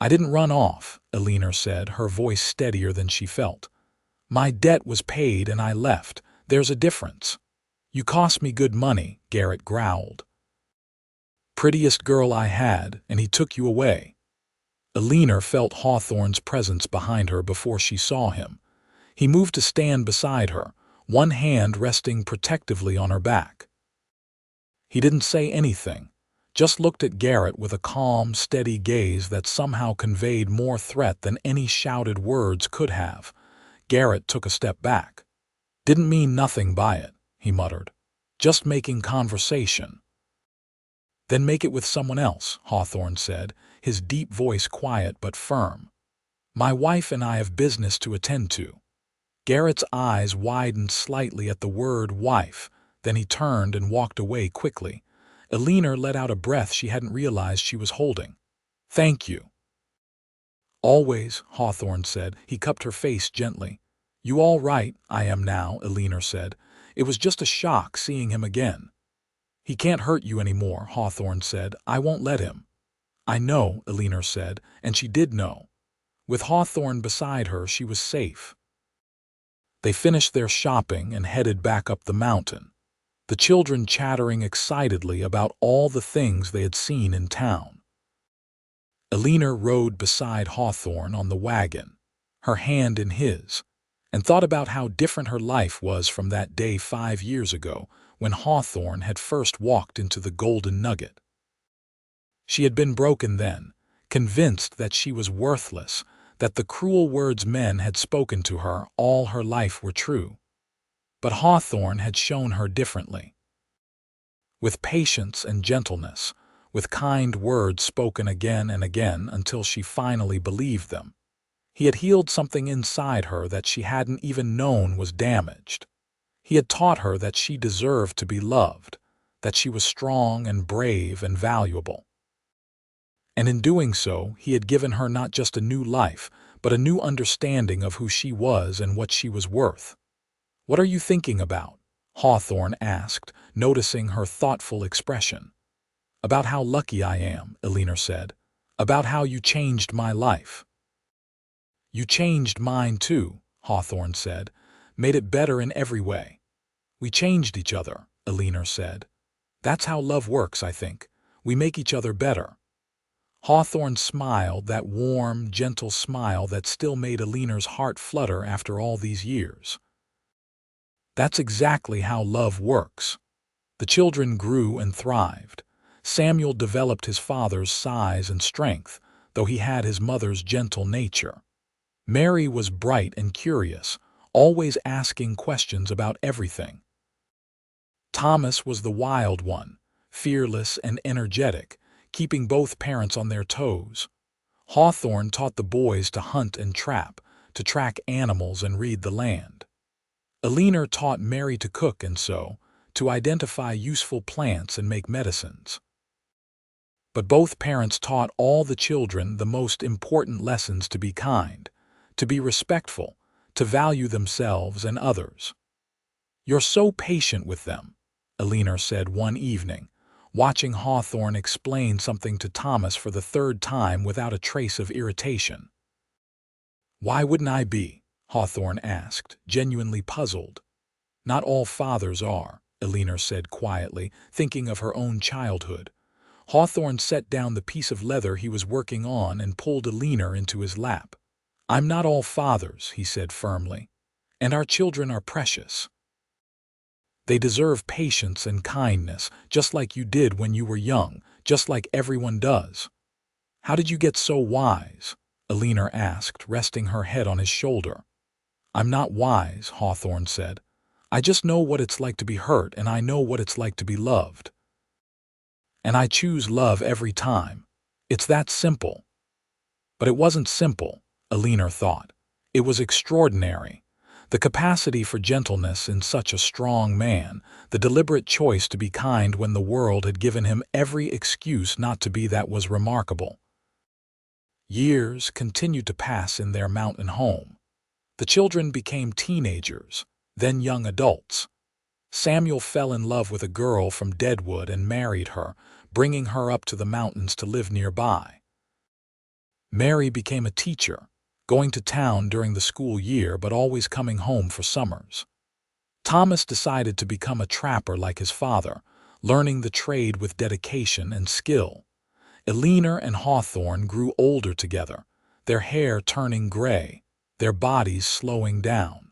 "I didn't run off," Eleanor said, her voice steadier than she felt. "My debt was paid and I left. There's a difference." "You cost me good money," Garrett growled. "Prettiest girl I had, and he took you away." Eleanor felt Hawthorne's presence behind her before she saw him. He moved to stand beside her, one hand resting protectively on her back. He didn't say anything, just looked at Garrett with a calm, steady gaze that somehow conveyed more threat than any shouted words could have. Garrett took a step back. "Didn't mean nothing by it," he muttered. "Just making conversation." "Then make it with someone else," Hawthorne said. his deep voice quiet but firm. "My wife and I have business to attend to." Garrett's eyes widened slightly at the word wife, then he turned and walked away quickly. Eleanor let out a breath she hadn't realized she was holding. "Thank you." "Always," Hawthorne said. He cupped her face gently. "You all right?" "I am now," Eleanor said. "It was just a shock seeing him again." "He can't hurt you anymore," Hawthorne said. "I won't let him." "I know," Eleanor said, and she did know. With Hawthorne beside her, she was safe. They finished their shopping and headed back up the mountain, the children chattering excitedly about all the things they had seen in town. Eleanor rode beside Hawthorne on the wagon, her hand in his, and thought about how different her life was from that day 5 years ago when Hawthorne had first walked into the Golden Nugget. She had been broken then, convinced that she was worthless, that the cruel words men had spoken to her all her life were true. But Hawthorne had shown her differently. With patience and gentleness, with kind words spoken again and again until she finally believed them. He had healed something inside her that she hadn't even known was damaged. He had taught her that she deserved to be loved, that she was strong and brave and valuable. And in doing so, he had given her not just a new life, but a new understanding of who she was and what she was worth. "What are you thinking about?" Hawthorne asked, noticing her thoughtful expression. "About how lucky I am," Eleanor said. "About how you changed my life." "You changed mine too," Hawthorne said. "Made it better in every way." "We changed each other," Eleanor said. "That's how love works, I think. We make each other better." Hawthorne smiled, that warm, gentle smile that still made Eleanor's heart flutter after all these years. "That's exactly how love works." The children grew and thrived. Samuel developed his father's size and strength, though he had his mother's gentle nature. Mary was bright and curious, always asking questions about everything. Thomas was the wild one, fearless and energetic, keeping both parents on their toes. Hawthorne taught the boys to hunt and trap, to track animals and read the land. Eleanor taught Mary to cook and sew, to identify useful plants and make medicines. But both parents taught all the children the most important lessons: to be kind, to be respectful, to value themselves and others. "You're so patient with them," Eleanor said one evening, watching Hawthorne explain something to Thomas for the 3rd time without a trace of irritation. "Why wouldn't I be?" Hawthorne asked, genuinely puzzled. "Not all fathers are," Eleanor said quietly, thinking of her own childhood. Hawthorne set down the piece of leather he was working on and pulled Eleanor into his lap. "I'm not all fathers," he said firmly, "and our children are precious. They deserve patience and kindness, just like you did when you were young, just like everyone does." "How did you get so wise?" Eleanor asked, resting her head on his shoulder. "I'm not wise," Hawthorne said. "I just know what it's like to be hurt, and I know what it's like to be loved. And I choose love every time. It's that simple." But it wasn't simple, Eleanor thought. It was extraordinary. The capacity for gentleness in such a strong man, the deliberate choice to be kind when the world had given him every excuse not to be, that was remarkable. Years continued to pass in their mountain home. The children became teenagers, then young adults. Samuel fell in love with a girl from Deadwood and married her, bringing her up to the mountains to live nearby. Mary became a teacher, going to town during the school year but always coming home for summers. Thomas decided to become a trapper like his father, learning the trade with dedication and skill. Eleanor and Hawthorne grew older together, their hair turning gray, their bodies slowing down.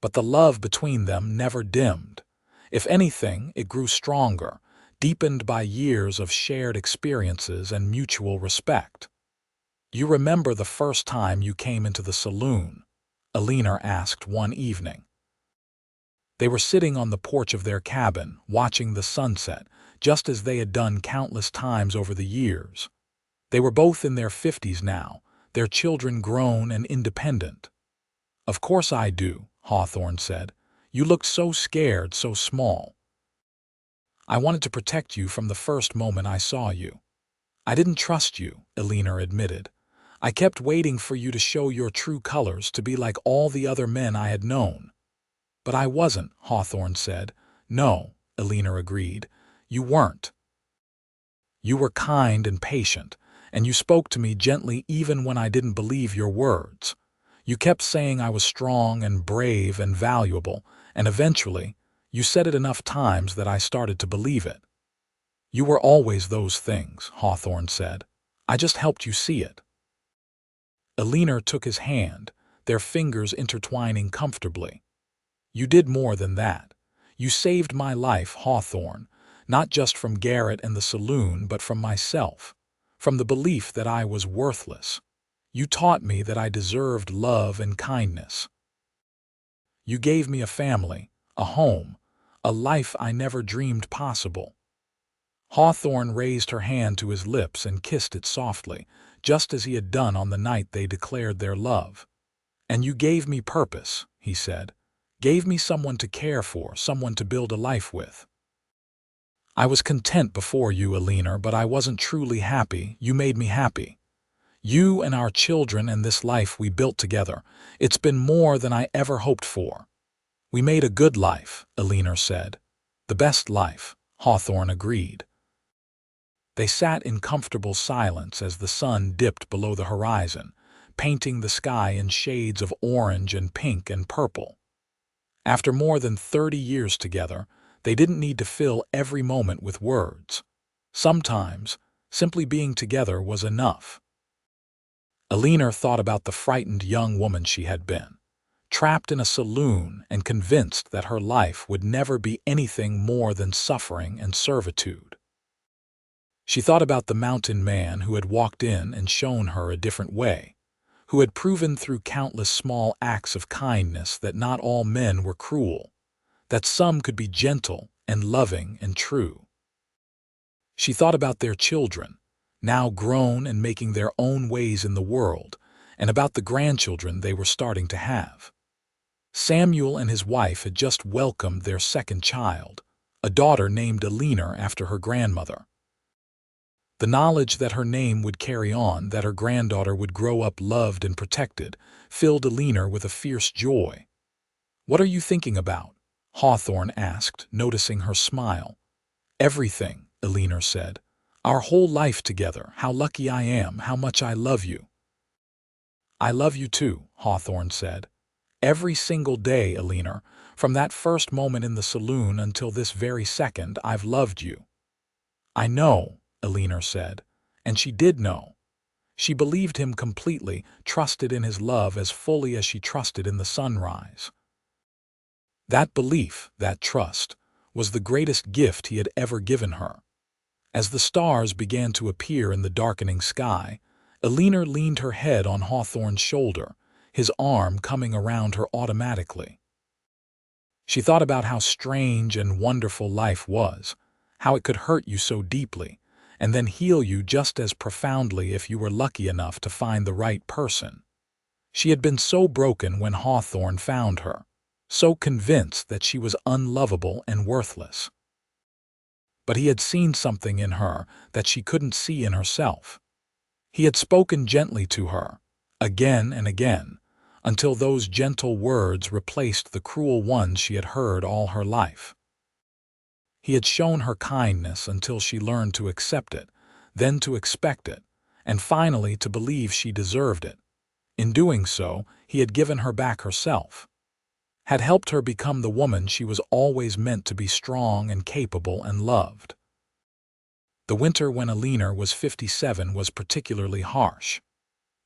But the love between them never dimmed. If anything, it grew stronger, deepened by years of shared experiences and mutual respect. "You remember the first time you came into the saloon?" Eleanor asked one evening. They were sitting on the porch of their cabin, watching the sunset, just as they had done countless times over the years. They were both in their 50s now, their children grown and independent. "Of course I do," Hawthorne said. "You looked so scared, so small. I wanted to protect you from the first moment I saw you." "I didn't trust you," Eleanor admitted. "I kept waiting for you to show your true colors, to be like all the other men I had known." "But I wasn't," Hawthorne said. "No," Eleanor agreed. "You weren't. You were kind and patient, and you spoke to me gently even when I didn't believe your words. You kept saying I was strong and brave and valuable, and eventually, you said it enough times that I started to believe it." "You were always those things," Hawthorne said. "I just helped you see it." Eleanor took his hand, their fingers intertwining comfortably. "You did more than that. You saved my life, Hawthorne, not just from Garrett and the saloon, but from myself, from the belief that I was worthless. You taught me that I deserved love and kindness. You gave me a family, a home, a life I never dreamed possible." Hawthorne raised her hand to his lips and kissed it softly, just as he had done on the night they declared their love. "And you gave me purpose," he said. "Gave me someone to care for, someone to build a life with. I was content before you, Eleanor, but I wasn't truly happy. You made me happy. You and our children and this life we built together. It's been more than I ever hoped for." "We made a good life," Eleanor said. "The best life," Hawthorne agreed. They sat in comfortable silence as the sun dipped below the horizon, painting the sky in shades of orange and pink and purple. After more than 30 years together, they didn't need to fill every moment with words. Sometimes, simply being together was enough. Eleanor thought about the frightened young woman she had been, trapped in a saloon and convinced that her life would never be anything more than suffering and servitude. She thought about the mountain man who had walked in and shown her a different way, who had proven through countless small acts of kindness that not all men were cruel, that some could be gentle and loving and true. She thought about their children, now grown and making their own ways in the world, and about the grandchildren they were starting to have. Samuel and his wife had just welcomed their second child, a daughter named Eleanor after her grandmother. The knowledge that her name would carry on, that her granddaughter would grow up loved and protected, filled Eleanor with a fierce joy. "What are you thinking about?" Hawthorne asked, noticing her smile. "Everything," Eleanor said. "Our whole life together, how lucky I am, how much I love you." "I love you too," Hawthorne said. "Every single day, Eleanor, from that first moment in the saloon until this very second, I've loved you." "I know," Eleanor said, and she did know. She believed him completely, trusted in his love as fully as she trusted in the sunrise. That belief, that trust, was the greatest gift he had ever given her. As the stars began to appear in the darkening sky, Eleanor leaned her head on Hawthorne's shoulder, his arm coming around her automatically. She thought about how strange and wonderful life was, how it could hurt you so deeply, and then heal you just as profoundly if you were lucky enough to find the right person. She had been so broken when Hawthorne found her, so convinced that she was unlovable and worthless. But he had seen something in her that she couldn't see in herself. He had spoken gently to her, again and again, until those gentle words replaced the cruel ones she had heard all her life. He had shown her kindness until she learned to accept it, then to expect it, and finally to believe she deserved it. In doing so, he had given her back herself, had helped her become the woman she was always meant to be, strong and capable and loved. The winter when Eleanor was 57 was particularly harsh.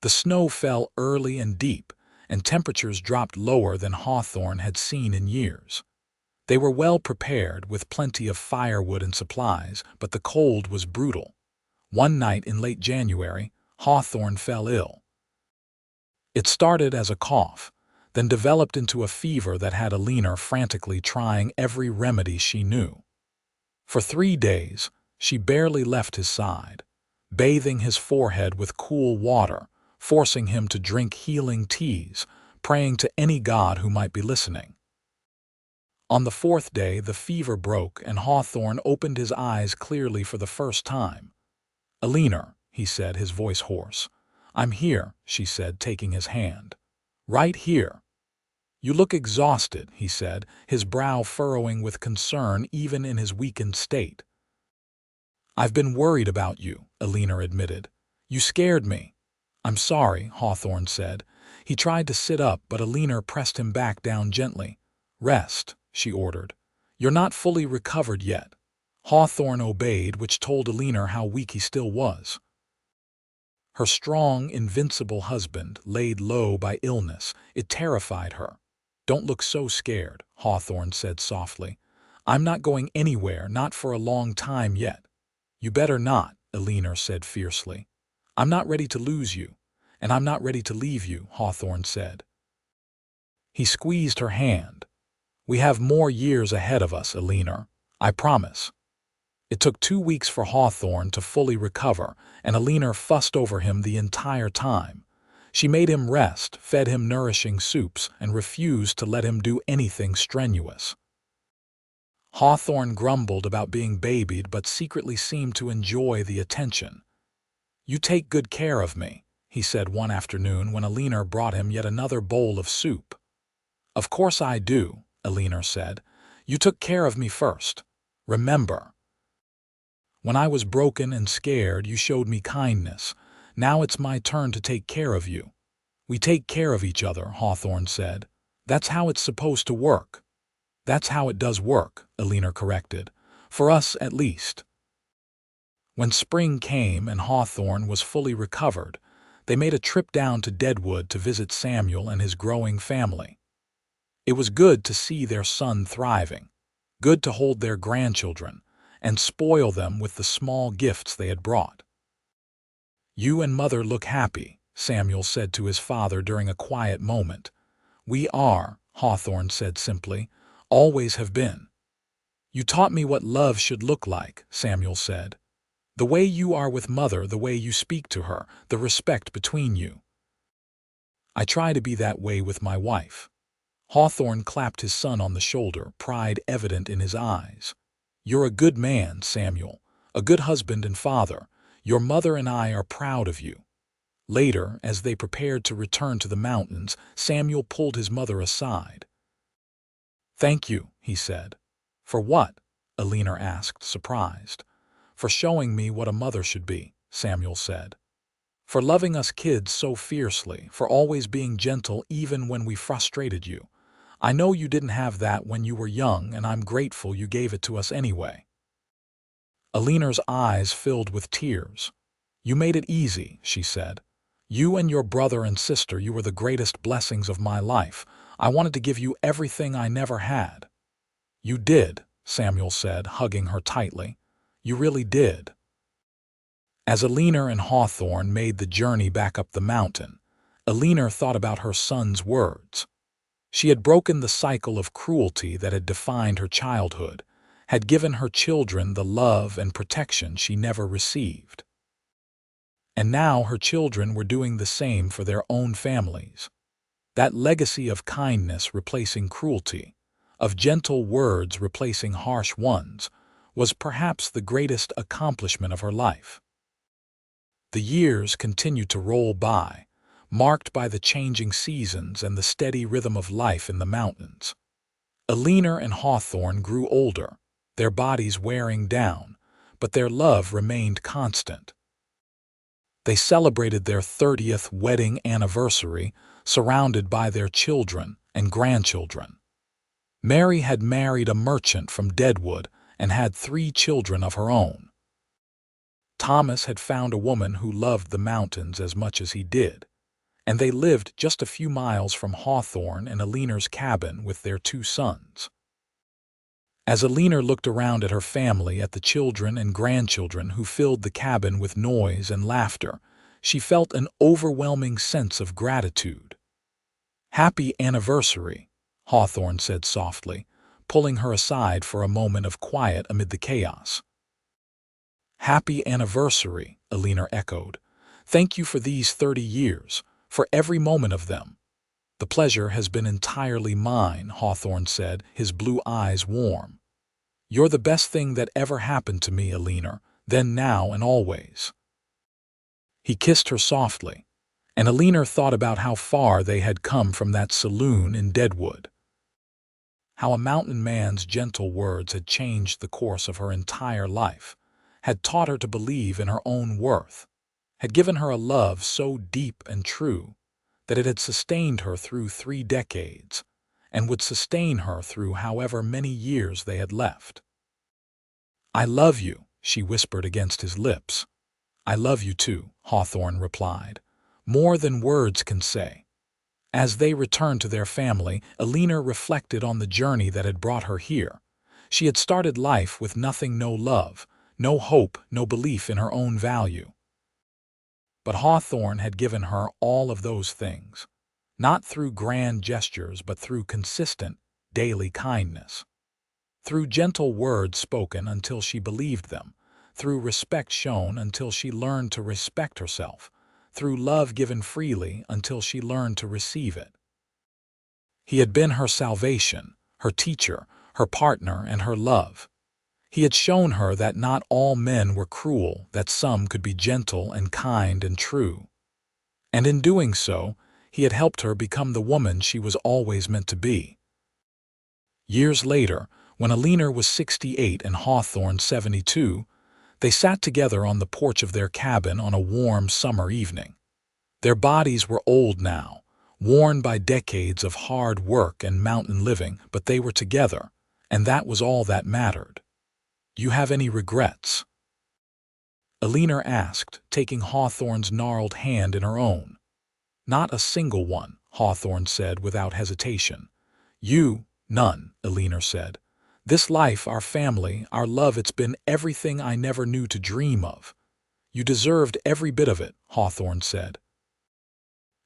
The snow fell early and deep, and temperatures dropped lower than Hawthorne had seen in years. They were well prepared with plenty of firewood and supplies, but the cold was brutal. One night in late January, Hawthorne fell ill. It started as a cough, then developed into a fever that had Eleanor frantically trying every remedy she knew. For 3 days, she barely left his side. bathing his forehead with cool water, forcing him to drink healing teas, praying to any god who might be listening. On the fourth day, the fever broke, and Hawthorne opened his eyes clearly for the first time. "Eleanor," he said, his voice hoarse. "I'm here," she said, taking his hand. "Right here." "You look exhausted," he said, his brow furrowing with concern even in his weakened state. "I've been worried about you," Eleanor admitted. "You scared me." "I'm sorry," Hawthorne said. He tried to sit up, but Eleanor pressed him back down gently. "Rest," she ordered. "You're not fully recovered yet." Hawthorne obeyed, which told Eleanor how weak he still was. Her strong, invincible husband laid low by illness. It terrified her. "Don't look so scared," Hawthorne said softly. "I'm not going anywhere, not for a long time yet." "You better not," Eleanor said fiercely. "I'm not ready to lose you, and I'm not ready to leave you," Hawthorne said. He squeezed her hand. "We have more years ahead of us, Eleanor. I promise." It took 2 weeks for Hawthorne to fully recover, and Eleanor fussed over him the entire time. She made him rest, fed him nourishing soups, and refused to let him do anything strenuous. Hawthorne grumbled about being babied but secretly seemed to enjoy the attention. "You take good care of me," he said one afternoon when Eleanor brought him yet another bowl of soup. "Of course I do," Eleanor said. "You took care of me first. Remember. When I was broken and scared, you showed me kindness. Now it's my turn to take care of you." "We take care of each other," Hawthorne said. "That's how it's supposed to work." "That's how it does work," Eleanor corrected. "For us, at least." When spring came and Hawthorne was fully recovered, they made a trip down to Deadwood to visit Samuel and his growing family. It was good to see their son thriving, good to hold their grandchildren, and spoil them with the small gifts they had brought. "You and Mother look happy," Samuel said to his father during a quiet moment. "We are," Hawthorne said simply, "always have been." "You taught me what love should look like," Samuel said. "The way you are with Mother, the way you speak to her, the respect between you." "I try to be that way with my wife." Hawthorne clapped his son on the shoulder, pride evident in his eyes. "You're a good man, Samuel, a good husband and father. Your mother and I are proud of you." Later, as they prepared to return to the mountains, Samuel pulled his mother aside. "Thank you," he said. "For what?" Eleanor asked, surprised. "For showing me what a mother should be," Samuel said. "For loving us kids so fiercely, for always being gentle even when we frustrated you. I know you didn't have that when you were young, and I'm grateful you gave it to us anyway." Eleanor's eyes filled with tears. "You made it easy," she said. "You and your brother and sister, you were the greatest blessings of my life. I wanted to give you everything I never had." "You did," Samuel said, hugging her tightly. "You really did." As Eleanor and Hawthorne made the journey back up the mountain, Eleanor thought about her son's words. She had broken the cycle of cruelty that had defined her childhood, had given her children the love and protection she never received. And now her children were doing the same for their own families. That legacy of kindness replacing cruelty, of gentle words replacing harsh ones, was perhaps the greatest accomplishment of her life. The years continued to roll by, marked by the changing seasons and the steady rhythm of life in the mountains. Eleanor and Hawthorne grew older, their bodies wearing down, but their love remained constant. They celebrated their 30th wedding anniversary, surrounded by their children and grandchildren. Mary had married a merchant from Deadwood and had 3 children of her own. Thomas had found a woman who loved the mountains as much as he did, and they lived just a few miles from Hawthorne and Eleanor's cabin with their 2 sons. As Eleanor looked around at her family, at the children and grandchildren who filled the cabin with noise and laughter, she felt an overwhelming sense of gratitude. "Happy anniversary," Hawthorne said softly, pulling her aside for a moment of quiet amid the chaos. Happy anniversary, Eleanor echoed. Thank you for these 30 years, for every moment of them. The pleasure has been entirely mine, Hawthorne said, his blue eyes warm. You're the best thing that ever happened to me, Eleanor, then, now, and always. He kissed her softly, and Eleanor thought about how far they had come from that saloon in Deadwood. How a mountain man's gentle words had changed the course of her entire life, had taught her to believe in her own worth, had given her a love so deep and true that it had sustained her through 3 decades, and would sustain her through however many years they had left. "I love you," she whispered against his lips. "I love you too," Hawthorne replied, "more than words can say." As they returned to their family, Eleanor reflected on the journey that had brought her here. She had started life with nothing, no love, no hope, no belief in her own value. But Hawthorne had given her all of those things, not through grand gestures but through consistent, daily kindness. Through gentle words spoken until she believed them, through respect shown until she learned to respect herself, through love given freely until she learned to receive it. He had been her salvation, her teacher, her partner, and her love. He had shown her that not all men were cruel, that some could be gentle and kind and true. And in doing so, he had helped her become the woman she was always meant to be. Years later, when Eleanor was 68 and Hawthorne 72, they sat together on the porch of their cabin on a warm summer evening. Their bodies were old now, worn by decades of hard work and mountain living, but they were together, and that was all that mattered. "You have any regrets?" Eleanor asked, taking Hawthorne's gnarled hand in her own. "Not a single one," Hawthorne said without hesitation. "None," Eleanor said. "This life, our family, our love, it's been everything I never knew to dream of." "You deserved every bit of it," Hawthorne said.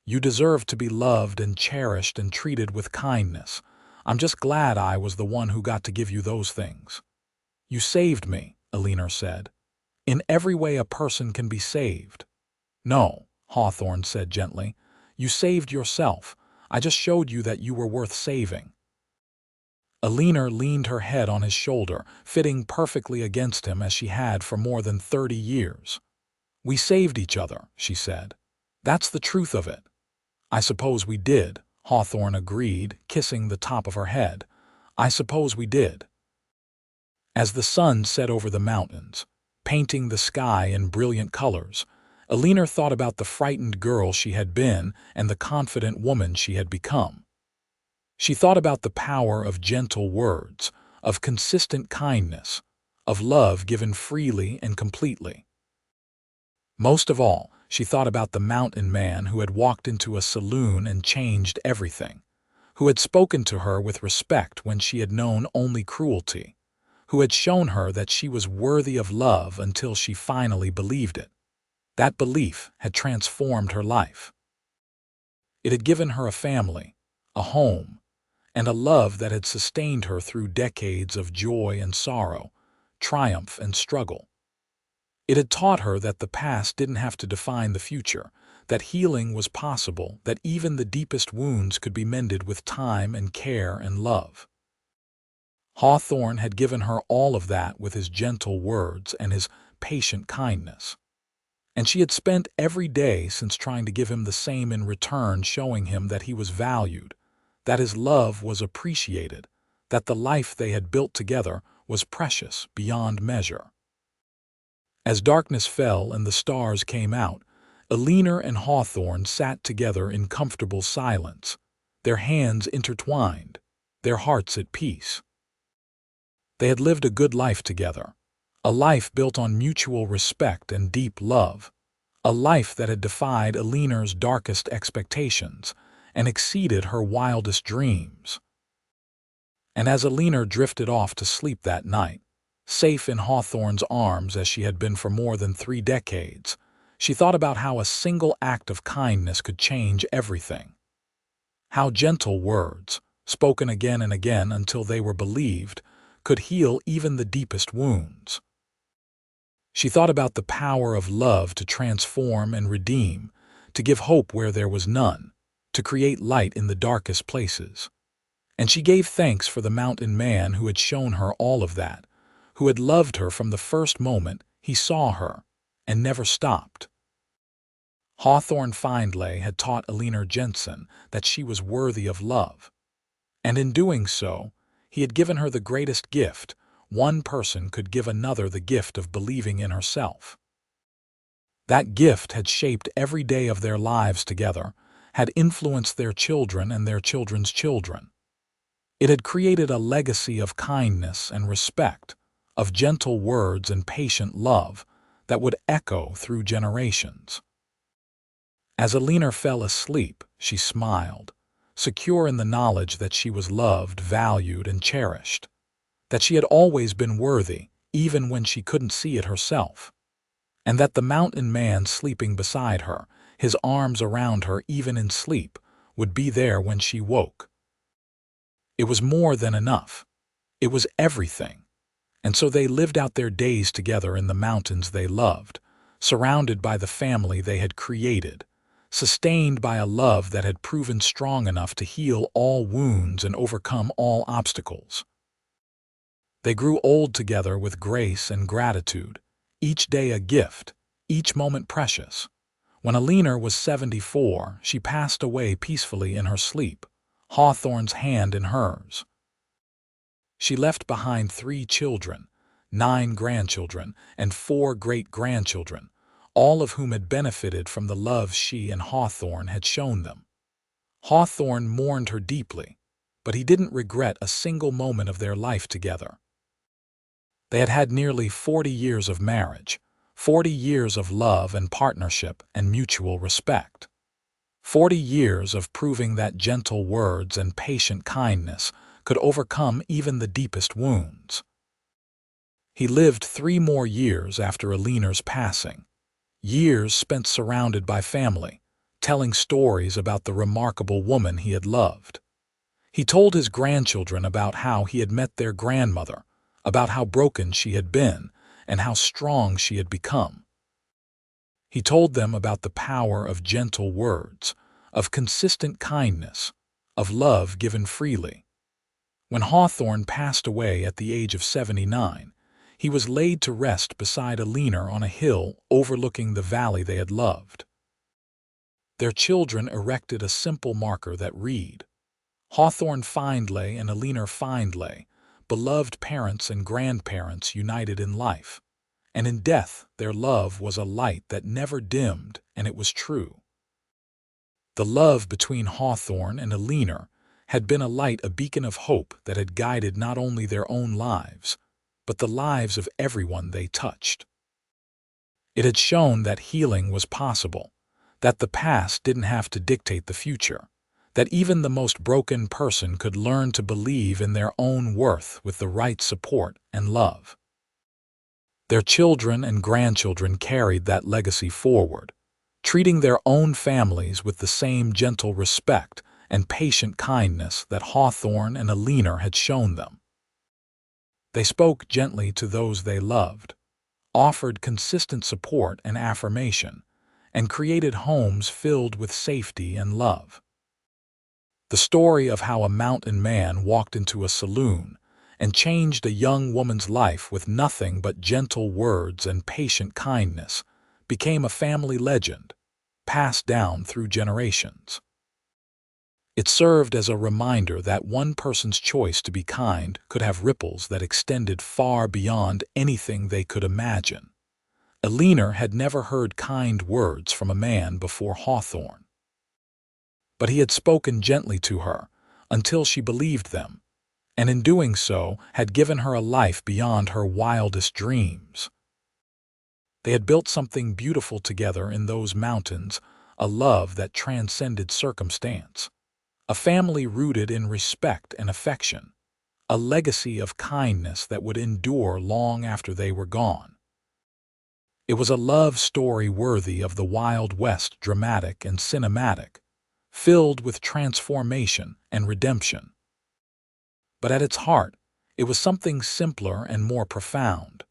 "You deserved to be loved and cherished and treated with kindness. I'm just glad I was the one who got to give you those things." "You saved me," Eleanor said. "In every way a person can be saved." "No," Hawthorne said gently. "You saved yourself. I just showed you that you were worth saving." Eleanor leaned her head on his shoulder, fitting perfectly against him as she had for more than 30 years. "We saved each other," she said. "That's the truth of it." "I suppose we did," Hawthorne agreed, kissing the top of her head. "I suppose we did." As the sun set over the mountains, painting the sky in brilliant colors, Eleanor thought about the frightened girl she had been and the confident woman she had become. She thought about the power of gentle words, of consistent kindness, of love given freely and completely. Most of all, she thought about the mountain man who had walked into a saloon and changed everything, who had spoken to her with respect when she had known only cruelty, who had shown her that she was worthy of love until she finally believed it. That belief had transformed her life. It had given her a family, a home, and a love that had sustained her through decades of joy and sorrow, triumph and struggle. It had taught her that the past didn't have to define the future, that healing was possible, that even the deepest wounds could be mended with time and care and love. Hawthorne had given her all of that with his gentle words and his patient kindness. And she had spent every day since trying to give him the same in return, showing him that he was valued, that his love was appreciated, that the life they had built together was precious beyond measure. As darkness fell and the stars came out, Eleanor and Hawthorne sat together in comfortable silence, their hands intertwined, their hearts at peace. They had lived a good life together, a life built on mutual respect and deep love, a life that had defied Eleanor's darkest expectations and exceeded her wildest dreams. And as Eleanor drifted off to sleep that night, safe in Hawthorne's arms as she had been for more than 3 decades, she thought about how a single act of kindness could change everything. How gentle words, spoken again and again until they were believed, could heal even the deepest wounds. She thought about the power of love to transform and redeem, to give hope where there was none, to create light in the darkest places. And she gave thanks for the mountain man who had shown her all of that, who had loved her from the first moment he saw her, and never stopped. Hawthorne Findlay had taught Eleanor Jensen that she was worthy of love, and in doing so, he had given her the greatest gift one person could give another, the gift of believing in herself. That gift had shaped every day of their lives together, had influenced their children and their children's children. It had created a legacy of kindness and respect, of gentle words and patient love that would echo through generations. As Eleanor fell asleep, she smiled, secure in the knowledge that she was loved, valued, and cherished, that she had always been worthy, even when she couldn't see it herself, and that the mountain man sleeping beside her, his arms around her even in sleep, would be there when she woke. It was more than enough. It was everything. And so they lived out their days together in the mountains they loved, surrounded by the family they had created, sustained by a love that had proven strong enough to heal all wounds and overcome all obstacles. They grew old together with grace and gratitude, each day a gift, each moment precious. When Eleanor was 74, she passed away peacefully in her sleep, Hawthorne's hand in hers. She left behind 3 children, 9 grandchildren, and 4 great-grandchildren, all of whom had benefited from the love she and Hawthorne had shown them. Hawthorne mourned her deeply, but he didn't regret a single moment of their life together. They had had nearly 40 years of marriage, 40 years of love and partnership and mutual respect. 40 years of proving that gentle words and patient kindness could overcome even the deepest wounds. He lived 3 more years after Eleanor's passing, years spent surrounded by family, telling stories about the remarkable woman he had loved. He told his grandchildren about how he had met their grandmother, about how broken she had been, and how strong she had become. He told them about the power of gentle words, of consistent kindness, of love given freely. When Hawthorne passed away at the age of 79, he was laid to rest beside Eleanor on a hill overlooking the valley they had loved. Their children erected a simple marker that read, Hawthorne Findlay and Eleanor Findlay, beloved parents and grandparents united in life, and in death their love was a light that never dimmed, and it was true. The love between Hawthorne and Eleanor had been a light, a beacon of hope that had guided not only their own lives, but the lives of everyone they touched. It had shown that healing was possible, that the past didn't have to dictate the future, that even the most broken person could learn to believe in their own worth with the right support and love. Their children and grandchildren carried that legacy forward, treating their own families with the same gentle respect and patient kindness that Hawthorne and Eleanor had shown them. They spoke gently to those they loved, offered consistent support and affirmation, and created homes filled with safety and love. The story of how a mountain man walked into a saloon and changed a young woman's life with nothing but gentle words and patient kindness became a family legend, passed down through generations. It served as a reminder that one person's choice to be kind could have ripples that extended far beyond anything they could imagine. Eleanor had never heard kind words from a man before Hawthorne, but he had spoken gently to her until she believed them, and in doing so had given her a life beyond her wildest dreams. They had built something beautiful together in those mountains, a love that transcended circumstance, a family rooted in respect and affection, a legacy of kindness that would endure long after they were gone. It was a love story worthy of the Wild West, dramatic and cinematic, filled with transformation and redemption. But at its heart, it was something simpler and more profound.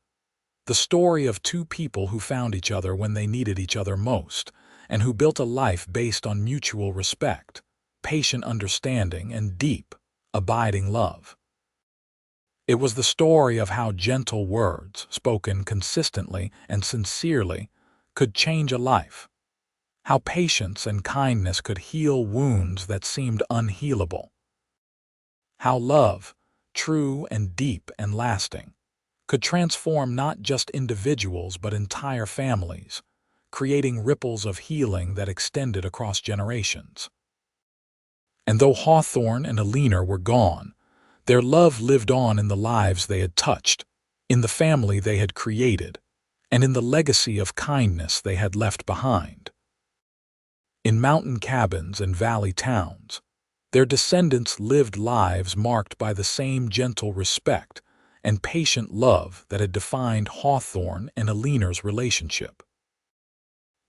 The story of two people who found each other when they needed each other most, and who built a life based on mutual respect, patient understanding, and deep, abiding love. It was the story of how gentle words, spoken consistently and sincerely, could change a life. How patience and kindness could heal wounds that seemed unhealable. How love, true and deep and lasting, could transform not just individuals but entire families, creating ripples of healing that extended across generations. And though Hawthorne and Eleanor were gone, their love lived on in the lives they had touched, in the family they had created, and in the legacy of kindness they had left behind. In mountain cabins and valley towns, their descendants lived lives marked by the same gentle respect and patient love that had defined Hawthorne and Eleanor's relationship.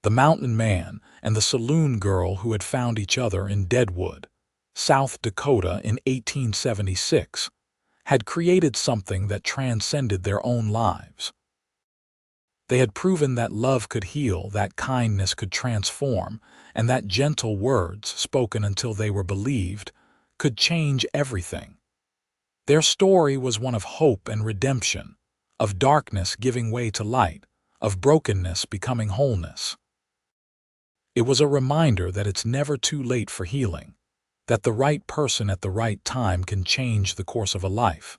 The mountain man and the saloon girl who had found each other in Deadwood, South Dakota in 1876, had created something that transcended their own lives. They had proven that love could heal, that kindness could transform, and that gentle words, spoken until they were believed, could change everything. Their story was one of hope and redemption, of darkness giving way to light, of brokenness becoming wholeness. It was a reminder that it's never too late for healing, that the right person at the right time can change the course of a life,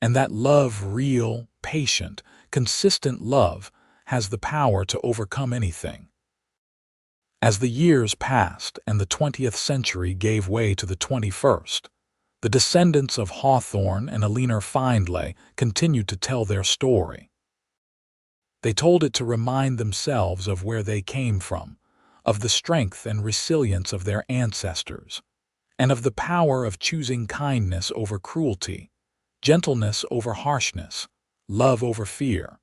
and that love, real, patient, consistent love, has the power to overcome anything. As the years passed and the 20th century gave way to the 21st, the descendants of Hawthorne and Eleanor Findlay continued to tell their story. They told it to remind themselves of where they came from, of the strength and resilience of their ancestors, and of the power of choosing kindness over cruelty, gentleness over harshness, love over fear.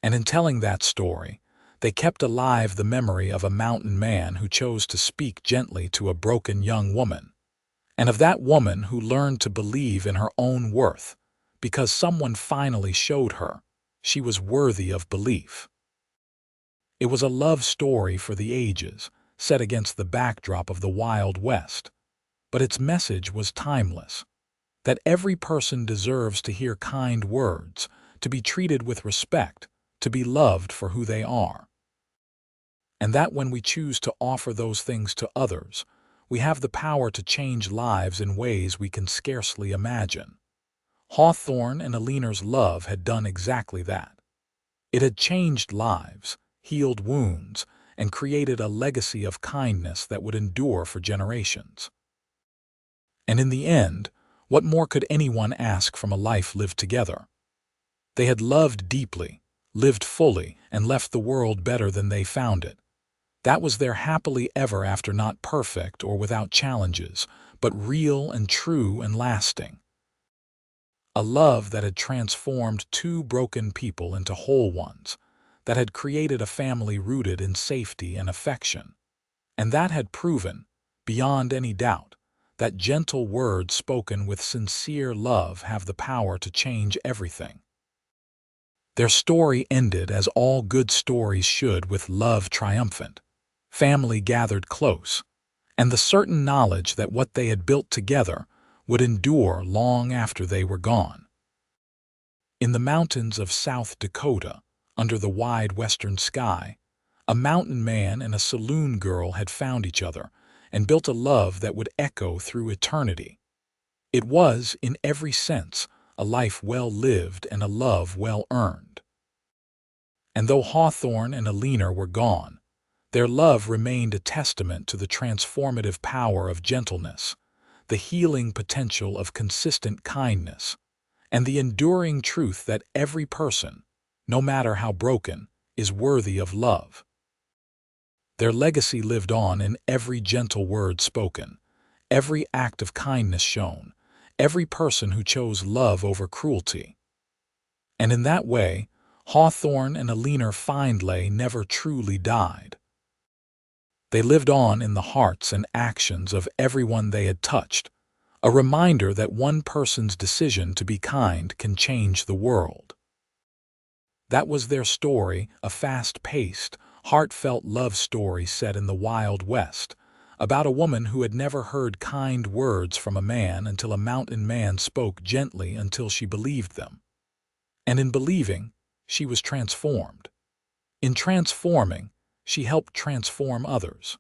And in telling that story, they kept alive the memory of a mountain man who chose to speak gently to a broken young woman, and of that woman who learned to believe in her own worth because someone finally showed her she was worthy of belief. It was a love story for the ages, set against the backdrop of the Wild West, but its message was timeless, that every person deserves to hear kind words, to be treated with respect, to be loved for who they are. And that when we choose to offer those things to others, we have the power to change lives in ways we can scarcely imagine. Hawthorne and Eleanor's love had done exactly that. It had changed lives, healed wounds, and created a legacy of kindness that would endure for generations. And in the end, what more could anyone ask from a life lived together? They had loved deeply, lived fully, and left the world better than they found it. That was their happily ever after, not perfect or without challenges, but real and true and lasting. A love that had transformed two broken people into whole ones, that had created a family rooted in safety and affection, and that had proven, beyond any doubt, that gentle words spoken with sincere love have the power to change everything. Their story ended as all good stories should, with love triumphant, family gathered close, and the certain knowledge that what they had built together would endure long after they were gone. In the mountains of South Dakota, under the wide western sky, a mountain man and a saloon girl had found each other and built a love that would echo through eternity. It was, in every sense, a life well lived and a love well earned. And though Hawthorne and Eleanor were gone, their love remained a testament to the transformative power of gentleness, the healing potential of consistent kindness, and the enduring truth that every person, no matter how broken, is worthy of love. Their legacy lived on in every gentle word spoken, every act of kindness shown, every person who chose love over cruelty. And in that way, Hawthorne and Eleanor Findlay never truly died. They lived on in the hearts and actions of everyone they had touched, a reminder that one person's decision to be kind can change the world. That was their story, a fast-paced, heartfelt love story set in the Wild West, about a woman who had never heard kind words from a man until a mountain man spoke gently until she believed them. And in believing, she was transformed. In transforming, she helped transform others.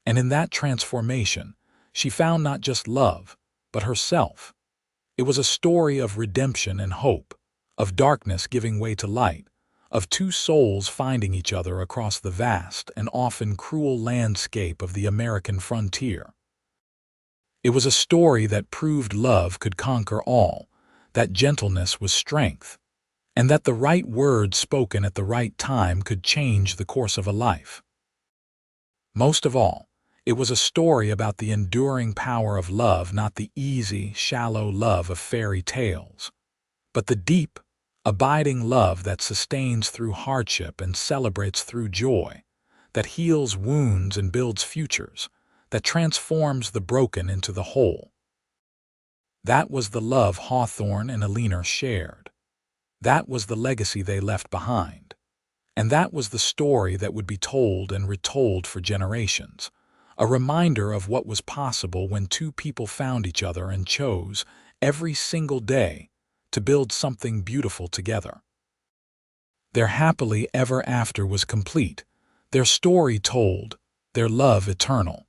And in that transformation, she found not just love, but herself. It was a story of redemption and hope, of darkness giving way to light, of two souls finding each other across the vast and often cruel landscape of the American frontier. It was a story that proved love could conquer all, that gentleness was strength, and that the right word spoken at the right time could change the course of a life. Most of all, it was a story about the enduring power of love, not the easy, shallow love of fairy tales, but the deep, abiding love that sustains through hardship and celebrates through joy, that heals wounds and builds futures, that transforms the broken into the whole. That was the love Hawthorne and Eleanor shared. That was the legacy they left behind. And that was the story that would be told and retold for generations, a reminder of what was possible when two people found each other and chose, every single day, to build something beautiful together. Their happily ever after was complete, their story told, their love eternal.